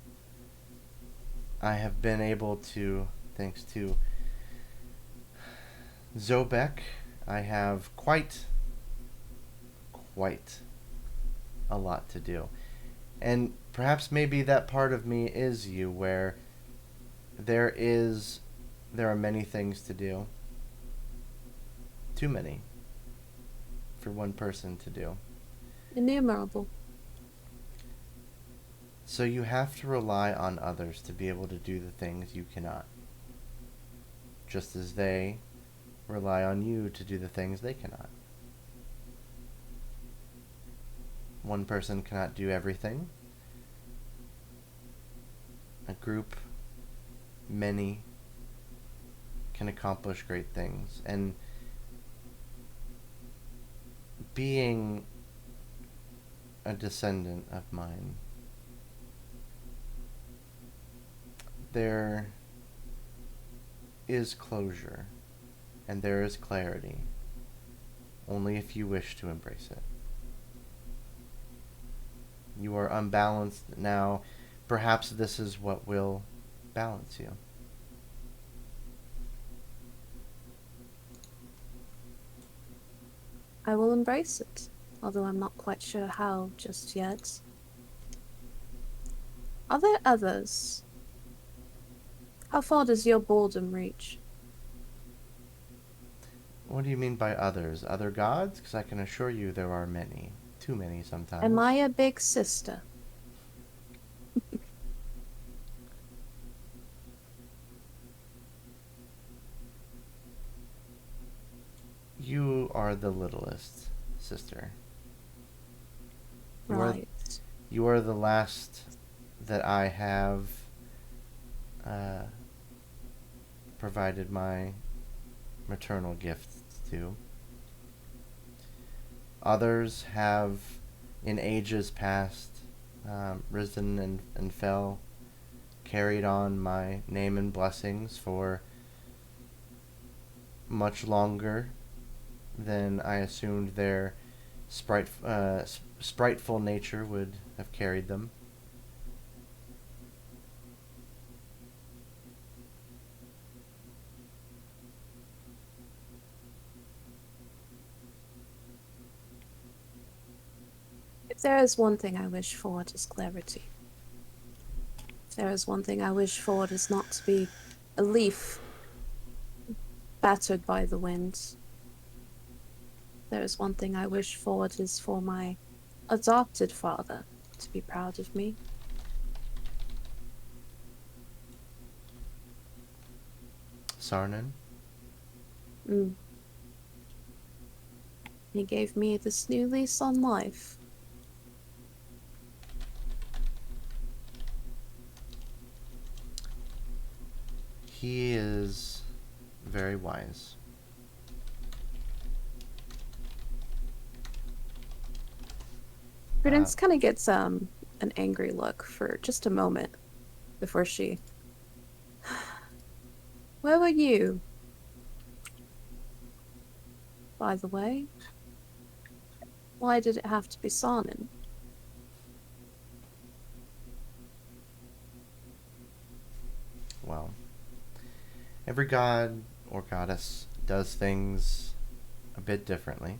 have been able to, thanks to Zobek, I have quite a lot to do. And perhaps maybe that part of me is you, where there are many things to do. Too many for one person to do. Innumerable. So you have to rely on others to be able to do the things you cannot. Just as they rely on you to do the things they cannot. One person cannot do everything. A group, many, can accomplish great things. And being a descendant of mine, there is closure and there is clarity, only if you wish to embrace it. You are unbalanced now. Perhaps this is what will balance you. I will embrace it, although I'm not quite sure how just yet. Are there others? How far does your boredom reach? What do you mean by others? Other gods? Because I can assure you there are many. Too many sometimes. Am I a big sister? You are the littlest sister. Right. You are the last that I have provided my maternal gifts to. Others have, in ages past, risen and fell, carried on my name and blessings for much longer than I assumed their spriteful nature would have carried them. There is one thing I wish for, it is clarity. There is one thing I wish for, it is not to be a leaf battered by the wind. There is one thing I wish for, it is for my adopted father to be proud of me. Sarnan? Mm. He gave me this new lease on life. He is very wise. Prudence kind of gets an angry look for just a moment before she. Where were you, by the way? Why did it have to be Sarnan? Well, every god or goddess does things a bit differently.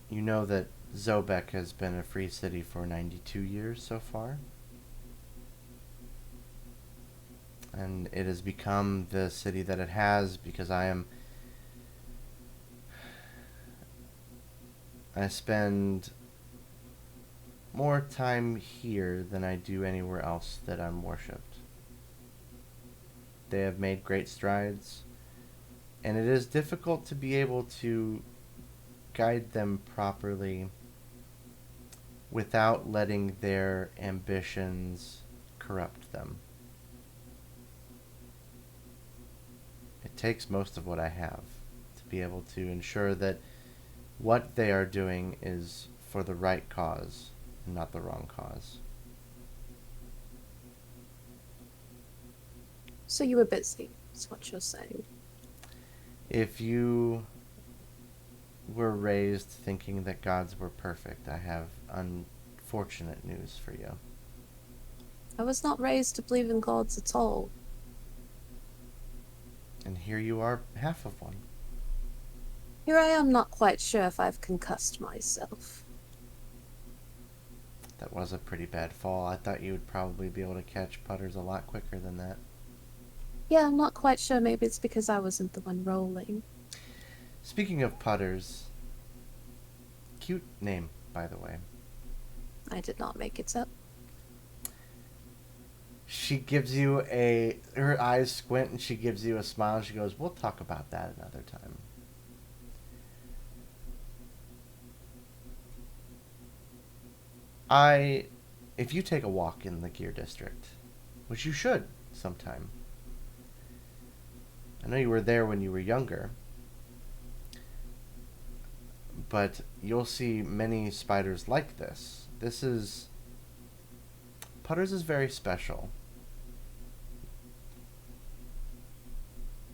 You know that Zobek has been a free city for 92 years so far. And it has become the city that it has because I spend more time here than I do anywhere else that I'm worshipped. They have made great strides, and it is difficult to be able to guide them properly without letting their ambitions corrupt them. It takes most of what I have to be able to ensure that what they are doing is for the right cause and not the wrong cause. So you were busy, is what you're saying. If you were raised thinking that gods were perfect, I have unfortunate news for you. I was not raised to believe in gods at all. And here you are, half of one. Here I am not quite sure if I've concussed myself. That was a pretty bad fall. I thought you would probably be able to catch putters a lot quicker than that. Yeah, I'm not quite sure. Maybe it's because I wasn't the one rolling. Speaking of putters, cute name, by the way. I did not make it up. She gives you her eyes squint and she gives you a smile. She goes, "We'll talk about that another time." If you take a walk in the Gear District, which you should sometime. I know you were there when you were younger, but you'll see many spiders like this. Putters is very special.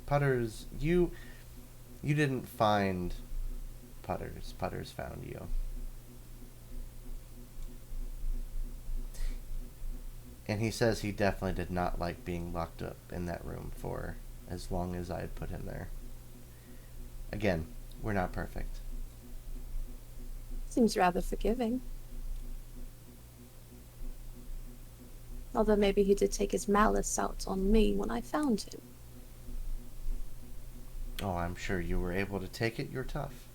Putters, you didn't find Putters. Putters found you. And he says he definitely did not like being locked up in that room for as long as I had put him there. Again, we're not perfect. Seems rather forgiving. Although maybe he did take his malice out on me when I found him. Oh, I'm sure you were able to take it. You're tough.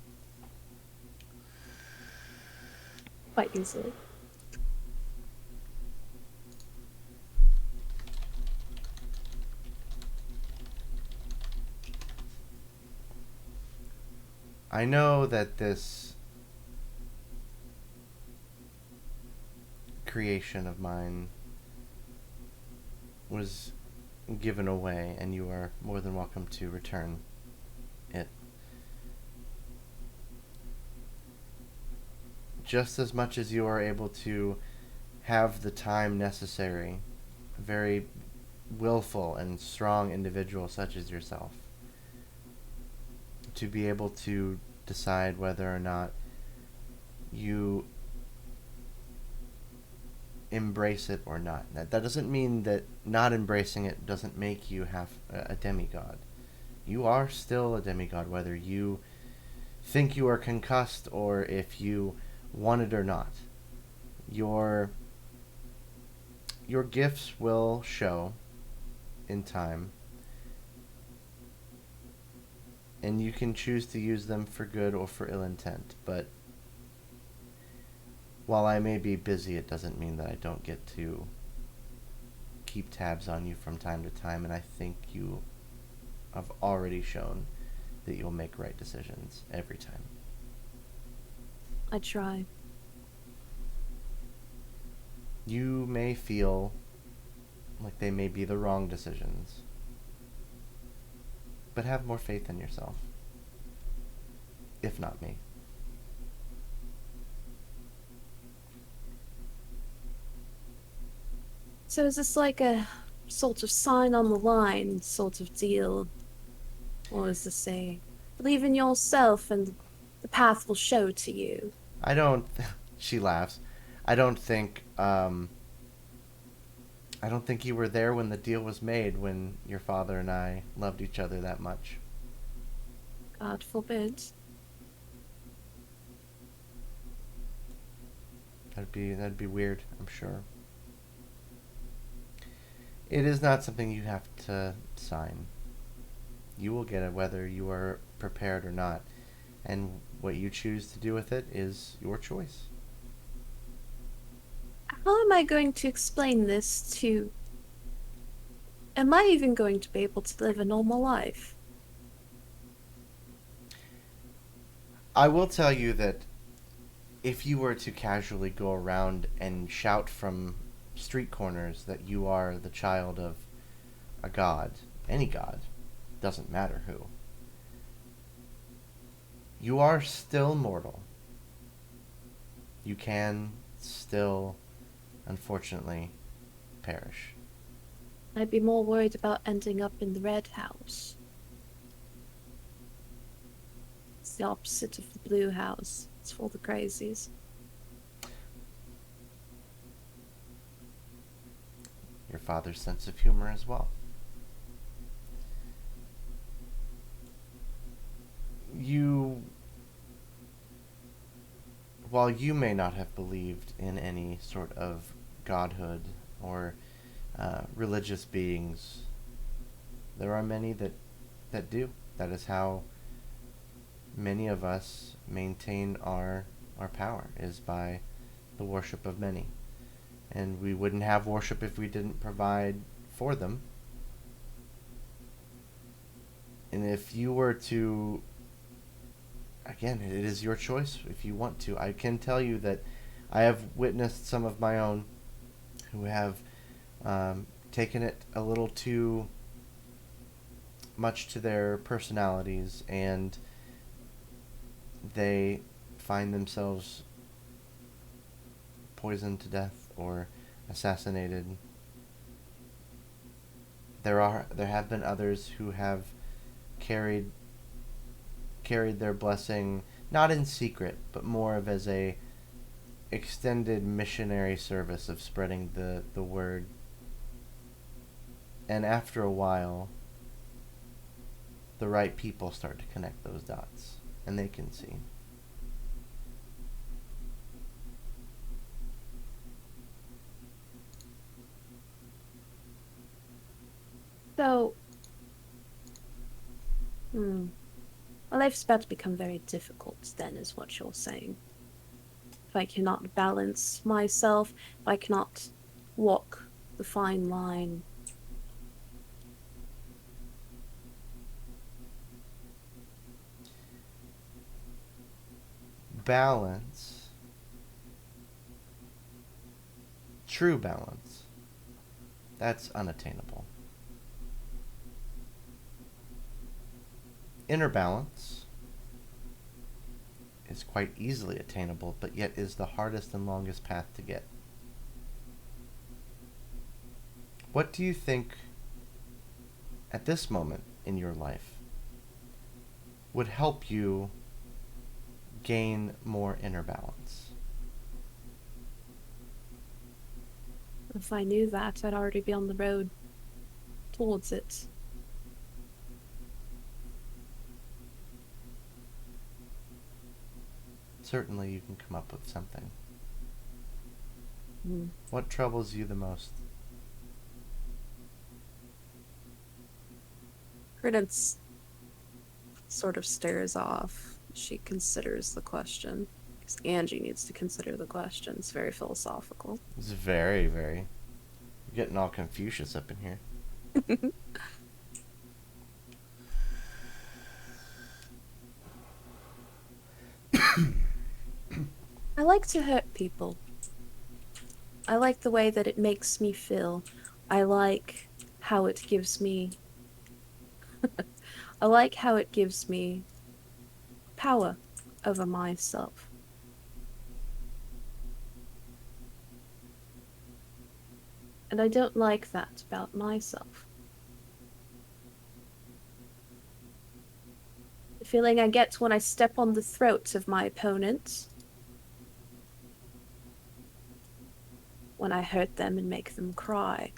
Quite easily. I know that this creation of mine was given away, and you are more than welcome to return it. Just as much as you are able to have the time necessary, a very willful and strong individual such as yourself, to be able to decide whether or not you embrace it or not. That doesn't mean that not embracing it doesn't make you half a demigod. You are still a demigod, whether you think you are concussed or if you want it or not. Your your gifts will show in time, and you can choose to use them for good or for ill intent. But while I may be busy, it doesn't mean that I don't get to keep tabs on you from time to time, and I think you have already shown that you'll make right decisions every time. I try. You may feel like they may be the wrong decisions, but have more faith in yourself, if not me. So is this like a sort of sign on the line sort of deal? Or is this a believe in yourself and the path will show to you? I don't. She laughs. I don't think. I don't think you were there when the deal was made. When your father and I loved each other that much. God forbid. That'd be weird. I'm sure. It is not something you have to sign. You will get it whether you are prepared or not, and what you choose to do with it is your choice. How am I going to explain this to. Am I even going to be able to live a normal life? I will tell you that if you were to casually go around and shout from street corners that you are the child of a god, any god, doesn't matter who, you are still mortal. You can still, unfortunately, perish. I'd be more worried about ending up in the red house. It's the opposite of the blue house. It's for the crazies. Your father's sense of humor as well. You, while you may not have believed in any sort of godhood or religious beings, there are many that do. That is how many of us maintain our power, is by the worship of many. And we wouldn't have worship if we didn't provide for them. And if you were to, again, it is your choice if you want to. I can tell you that I have witnessed some of my own who have taken it a little too much to their personalities, and they find themselves poisoned to death or assassinated. There have been others who have carried carried their blessing not in secret, but more of as a extended missionary service of spreading the word. And after a while, the right people start to connect those dots, and they can see. So, my life's about to become very difficult, then, is what you're saying. If I cannot balance myself, if I cannot walk the fine line. Balance, true balance, that's unattainable. Inner balance is quite easily attainable, but yet is the hardest and longest path to get. What do you think at this moment in your life would help you gain more inner balance? If I knew that, I'd already be on the road towards it. Certainly you can come up with something. Hmm. What troubles you the most? Prudence sort of stares off. She considers the question. Because Angie needs to consider the question. It's very philosophical. It's very, very. You're getting all Confucius up in here. I like to hurt people. I like the way that it makes me feel. I like how it gives me. I like how it gives me power over myself. And I don't like that about myself. The feeling I get when I step on the throat of my opponent, when I hurt them and make them cry,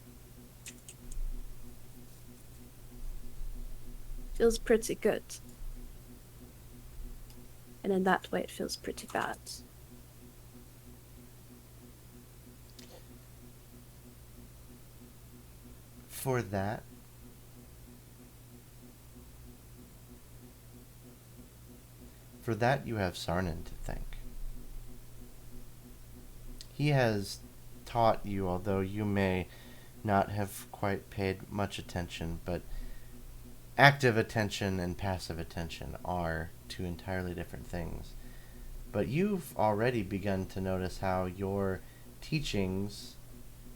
feels pretty good. And in that way, it feels pretty bad. For that, you have Sarnan to thank. He has taught you, although you may not have quite paid much attention, but active attention and passive attention are two entirely different things. But you've already begun to notice how your teachings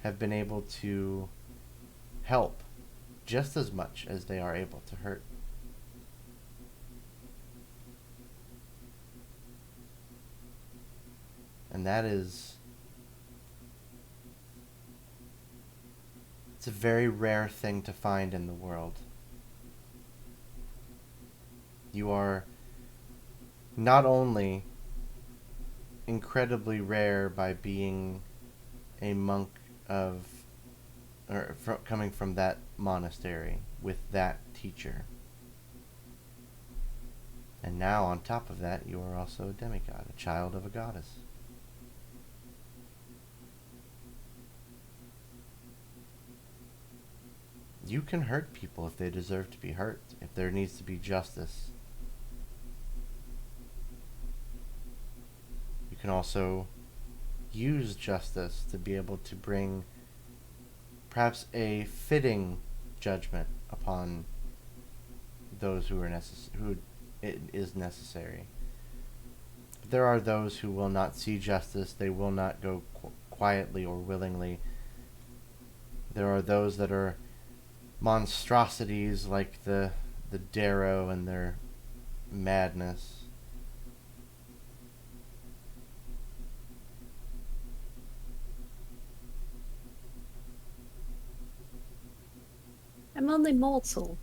have been able to help just as much as they are able to hurt. And that is, it's a very rare thing to find in the world. You are not only incredibly rare by being a monk of, coming from that monastery with that teacher, and now on top of that you are also a demigod, a child of a goddess. You can hurt people if they deserve to be hurt, if there needs to be justice. You can also use justice to be able to bring perhaps a fitting judgment upon those who who it is necessary. But there are those who will not see justice. They will not go quietly or willingly. There are those that are monstrosities like the Darrow and their madness. I'm only mortal.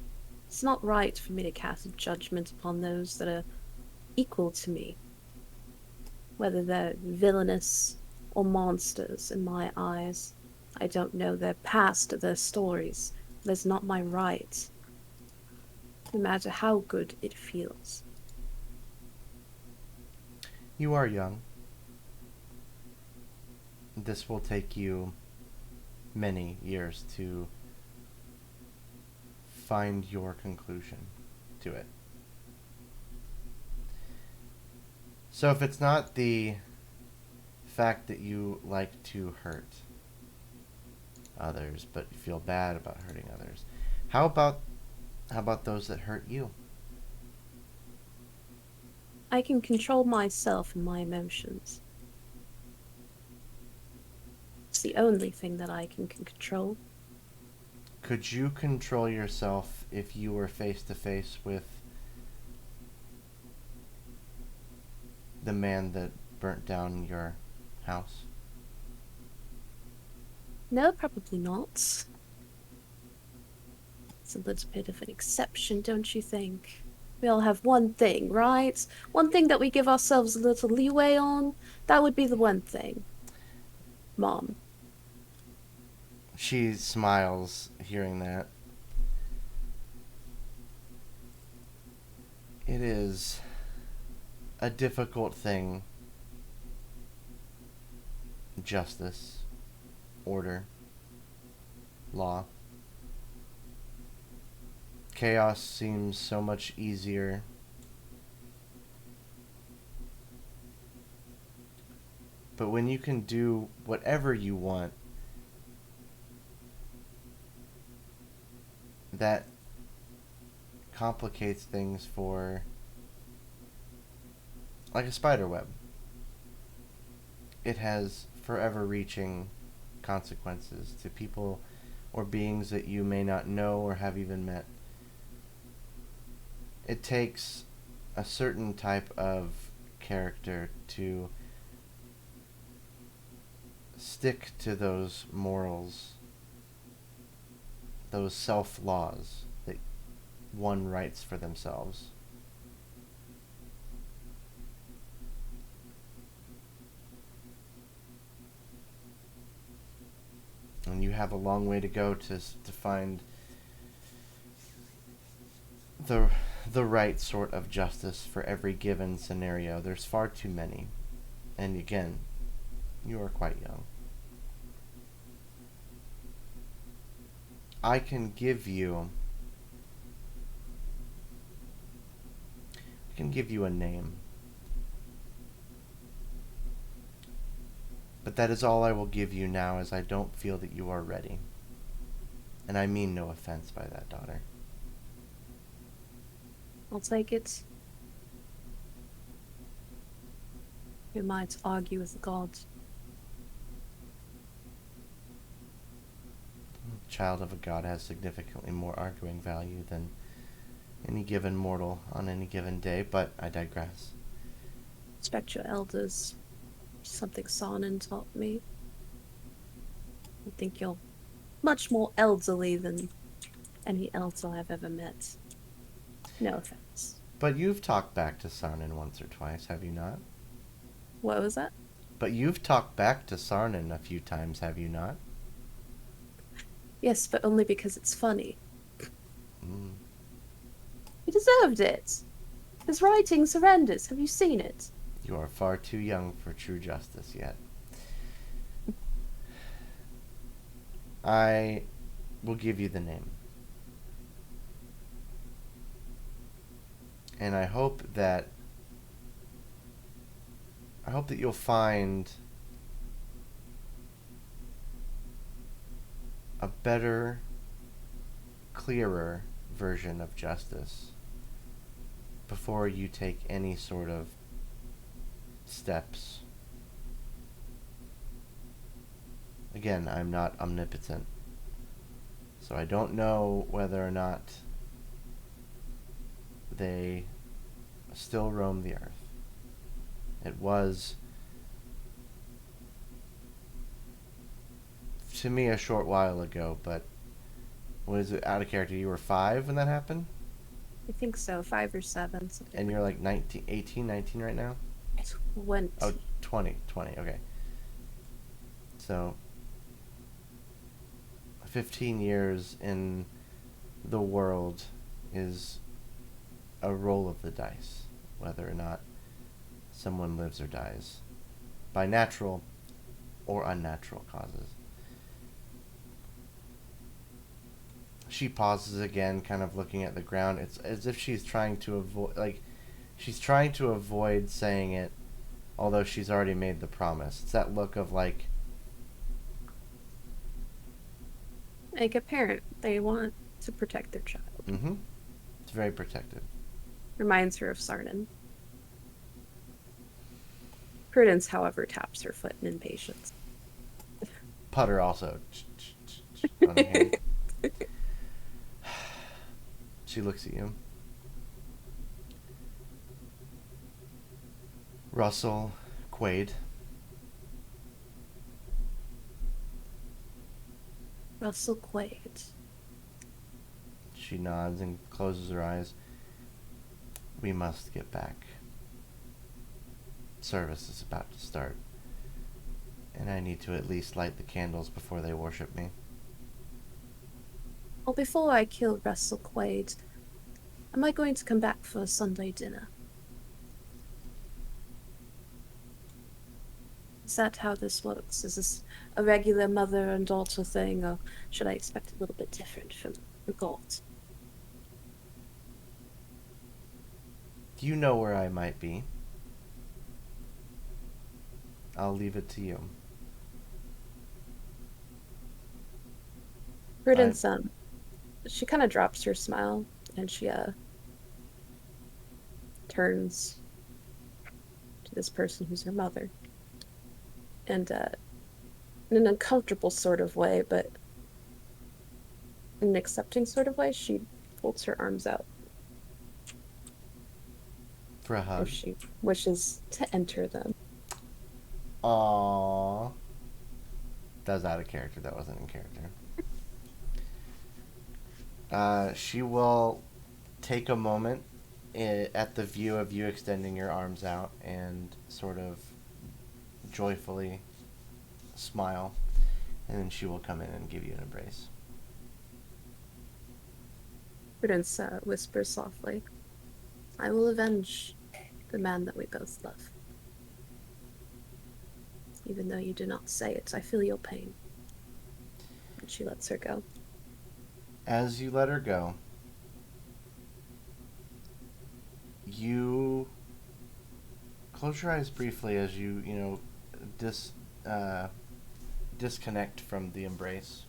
It's not right for me to cast a judgment upon those that are equal to me, whether they're villainous or monsters in my eyes. I don't know their past, their stories. That's not my right, no matter how good it feels. You are young. This will take you many years to find your conclusion to it. So if it's not the fact that you like to hurt others, but you feel bad about hurting others, how about those that hurt you? I can control myself and my emotions. It's the only thing that I can control. Could you control yourself if you were face to face with the man that burnt down your house? No, probably not. It's a little bit of an exception, don't you think? We all have one thing, right? One thing that we give ourselves a little leeway on. That would be the one thing. Mom. She smiles hearing that. It is a difficult thing justice, order, law. Chaos seems so much easier. But when you can do whatever you want, that complicates things for, like a spider web. It has forever reaching consequences to people or beings that you may not know or have even met. It takes a certain type of character to stick to those morals, those self laws that one writes for themselves. And you have a long way to go to find the the right sort of justice for every given scenario. There's far too many. And again, you are quite young. I can give you a name. But that is all I will give you now, as I don't feel that you are ready. And I mean no offense by that, daughter. I'll take it. Who might argue with the gods? Child of a god has significantly more arguing value than any given mortal on any given day, but I digress. Respect your elders. Something Sarnan taught me. I think you're much more elderly than any elder I've ever met. No offense. But you've talked back to Sarnan once or twice, have you not? What was that? But you've talked back to Sarnan a few times, have you not? Yes, but only because it's funny. Mm. He deserved it. His writing surrenders. Have you seen it? You are far too young for true justice yet. I will give you the name. And I hope that you'll find a better, clearer version of justice before you take any sort of steps. Again, I'm not omnipotent, so I don't know whether or not they still roam the earth. It was, to me, a short while ago, but was it out of character? You were 5 when that happened? I think so. 5 or 7. And you're like 19, 18, 19 right now? 20. Oh, 20, okay. So, 15 years in the world is a roll of the dice, whether or not someone lives or dies, by natural or unnatural causes. She pauses again, kind of looking at the ground. It's as if she's trying to avoid saying it, although she's already made the promise. It's that look of like a parent. They want to protect their child. Mm-hmm. It's very protective. Reminds her of Sarnan. Prudence, however, taps her foot in impatience. Putter also on her hand. She looks at you. Russell Quaid. Russell Quaid. She nods and closes her eyes. We must get back. Service is about to start, and I need to at least light the candles before they worship me. Well, before I kill Russell Quaid, am I going to come back for a Sunday dinner? Is that how this works? Is this a regular mother and daughter thing, or should I expect a little bit different from the gods? Do you know where I might be? I'll leave it to you. Prudence, she kind of drops her smile and she turns to this person who's her mother, and in an uncomfortable sort of way, but in an accepting sort of way, she folds her arms out For a hug. if she wishes to enter them. Aww. That was out of character. That wasn't in character. She will take a moment at the view of you extending your arms out and sort of joyfully smile, and then she will come in and give you an embrace. Prudence whispers softly, I will avenge the man that we both love. Even though you do not say it, I feel your pain. and she lets her go. As you let her go, you close your eyes briefly as you disconnect from the embrace,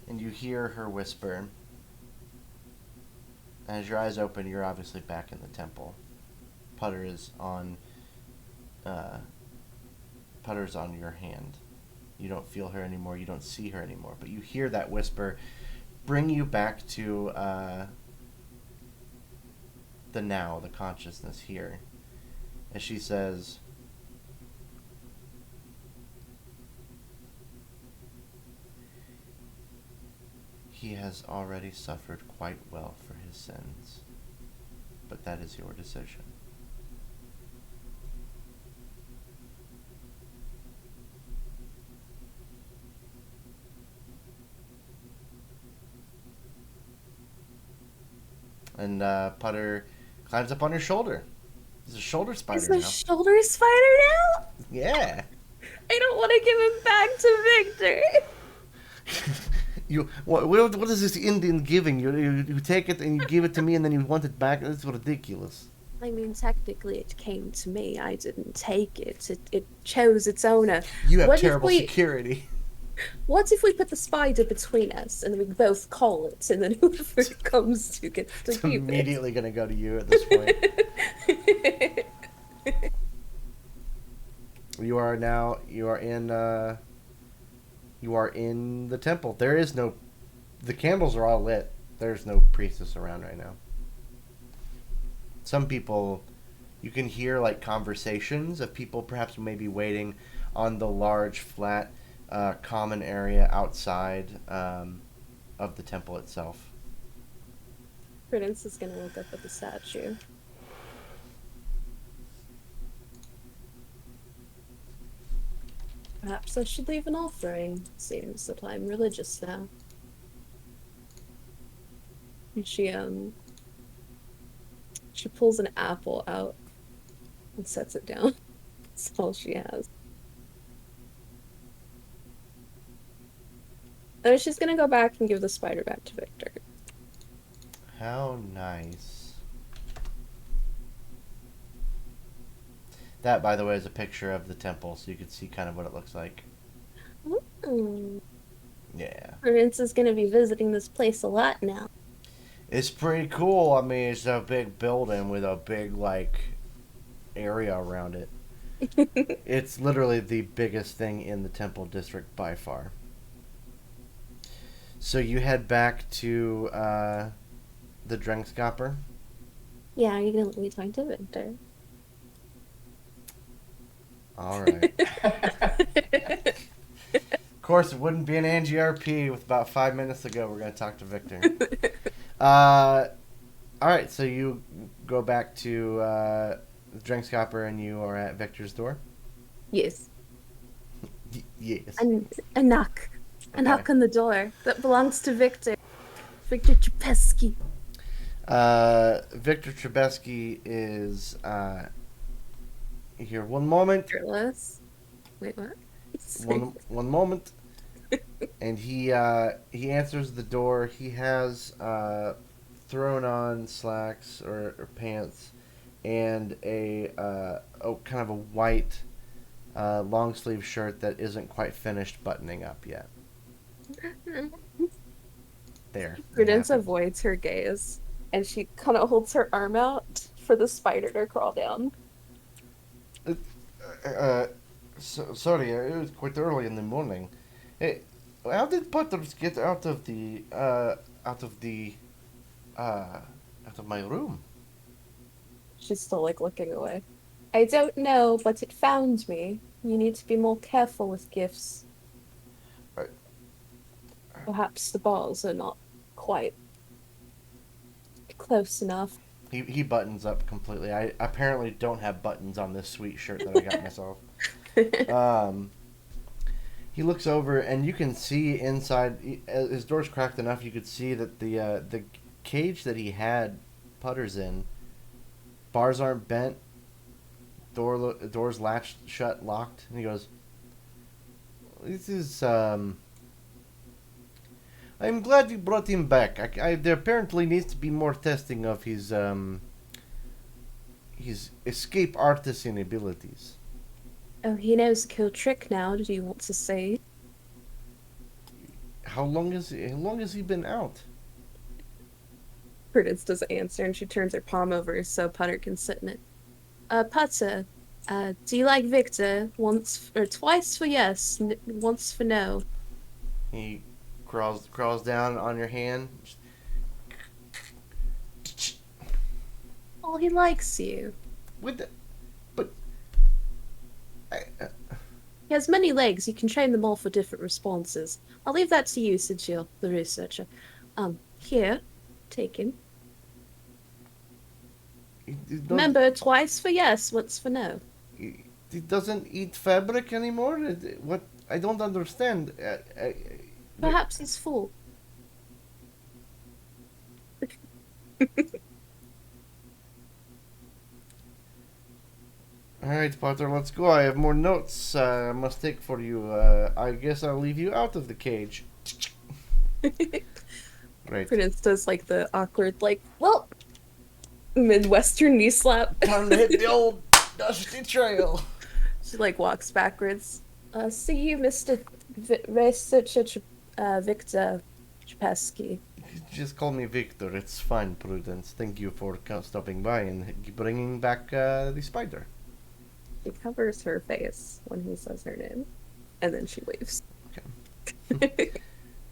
and you hear her whisper. As your eyes open, you're obviously back in the temple. Putter is on your hand. You don't feel her anymore. You don't see her anymore. But you hear that whisper bring you back to the now, the consciousness here. As she says, he has already suffered quite well for his sins, but that is your decision. And Putter climbs up on your shoulder. He's a shoulder spider Is the now. shoulder spider now? Yeah. I don't want to give him back to Victor. What is this Indian giving? You take it and you give it to me and then you want it back? That's ridiculous. I mean, technically, it came to me. I didn't take it. It chose its owner. You have What if terrible we- security. What if we put the spider between us and we both call it, and then whoever comes to get to It's keep immediately going to go to you at this point. it? You are in the temple. There is no, the candles are all lit. There's no priestess around right now. Some people, you can hear like conversations of people perhaps maybe waiting on the large flat common area outside of the temple itself. Prudence is gonna look up at the statue. Perhaps I should leave an offering. Seems that I'm religious now. And she pulls an apple out and sets it down. That's all she has. And she's gonna go back and give the spider back to Victor. How nice. That, by the way, is a picture of the temple, so you can see kind of what it looks like. Mm. Yeah. Prudence is gonna be visiting this place a lot now. It's pretty cool. I mean, it's a big building with a big, like, area around it. It's literally the biggest thing in the temple district by far. So you head back to the Drengskaper. Yeah, you're gonna let me talk to Victor. All right. Of course, it wouldn't be an NGRP with about 5 minutes ago. We're going to talk to Victor. All right, so you go back to the Drengskaper and you are at Victor's door? Yes. Yes. I knock. I Okay. knock on the door that belongs to Victor. Victor Trapesky. Victor Trebesky is Here, one moment. Fearless. Wait, what? One moment. And he answers the door. He has thrown on slacks or pants and a kind of a white long sleeve shirt that isn't quite finished buttoning up yet. There. Prudence avoids her gaze, and she kind of holds her arm out for the spider to crawl down. Sorry, it was quite early in the morning. Hey, how did Butters get out of my room? She's still like looking away. I don't know, but it found me. You need to be more careful with gifts. I- Perhaps the bars are not quite close enough. He buttons up completely. I apparently don't have buttons on this sweet shirt that I got myself. He looks over, and you can see inside. His door's cracked enough. You could see that the cage that he had Putters in, bars aren't bent. Door's latched shut, locked. And he goes, "This is I'm glad you brought him back. There apparently needs to be more testing of his escape artisan abilities." Oh, he knows kill trick now. Do you want to say? How long has he been out? Prudence doesn't answer, and she turns her palm over so Putter can sit in it. Putter, do you like Victor? Once or twice for yes, once for no. He crawls down on your hand. Oh, he likes you. With the, but I, He has many legs. You can train them all for different responses. I'll leave that to you since you're the researcher. Here, take him. Remember, twice for yes, once for no. he doesn't eat fabric anymore. What I don't understand. Perhaps he's full. All right, Potter, let's go. I have more notes I must take for you. I guess I'll leave you out of the cage. Great. Prudence does like the awkward, like, well, Midwestern knee slap. Time to hit the old dusty trail. She like walks backwards. See you, Mr. Researcher Victor Chapesky. Just call me Victor. It's fine, Prudence. Thank you for stopping by and bringing back the spider. She covers her face when he says her name, and then she leaves. Okay.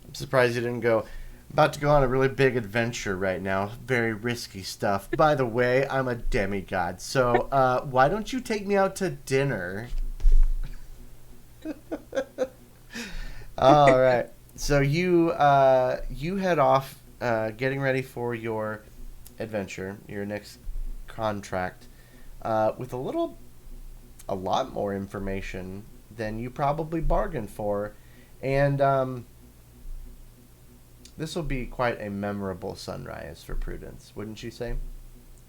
I'm surprised you didn't go. About to go on a really big adventure right now. Very risky stuff. By the way, I'm a demigod, so why don't you take me out to dinner? All right. So you head off, getting ready for your adventure, your next contract, with a lot more information than you probably bargained for, and this will be quite a memorable sunrise for Prudence, wouldn't you say?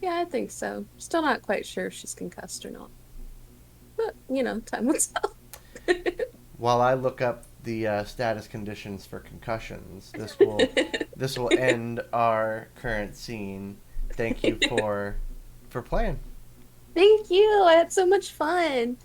Yeah, I think so. Still not quite sure if she's concussed or not. But, time will tell. While I look up the status conditions for concussions, this will end our current scene. Thank you for playing. Thank you. I had so much fun.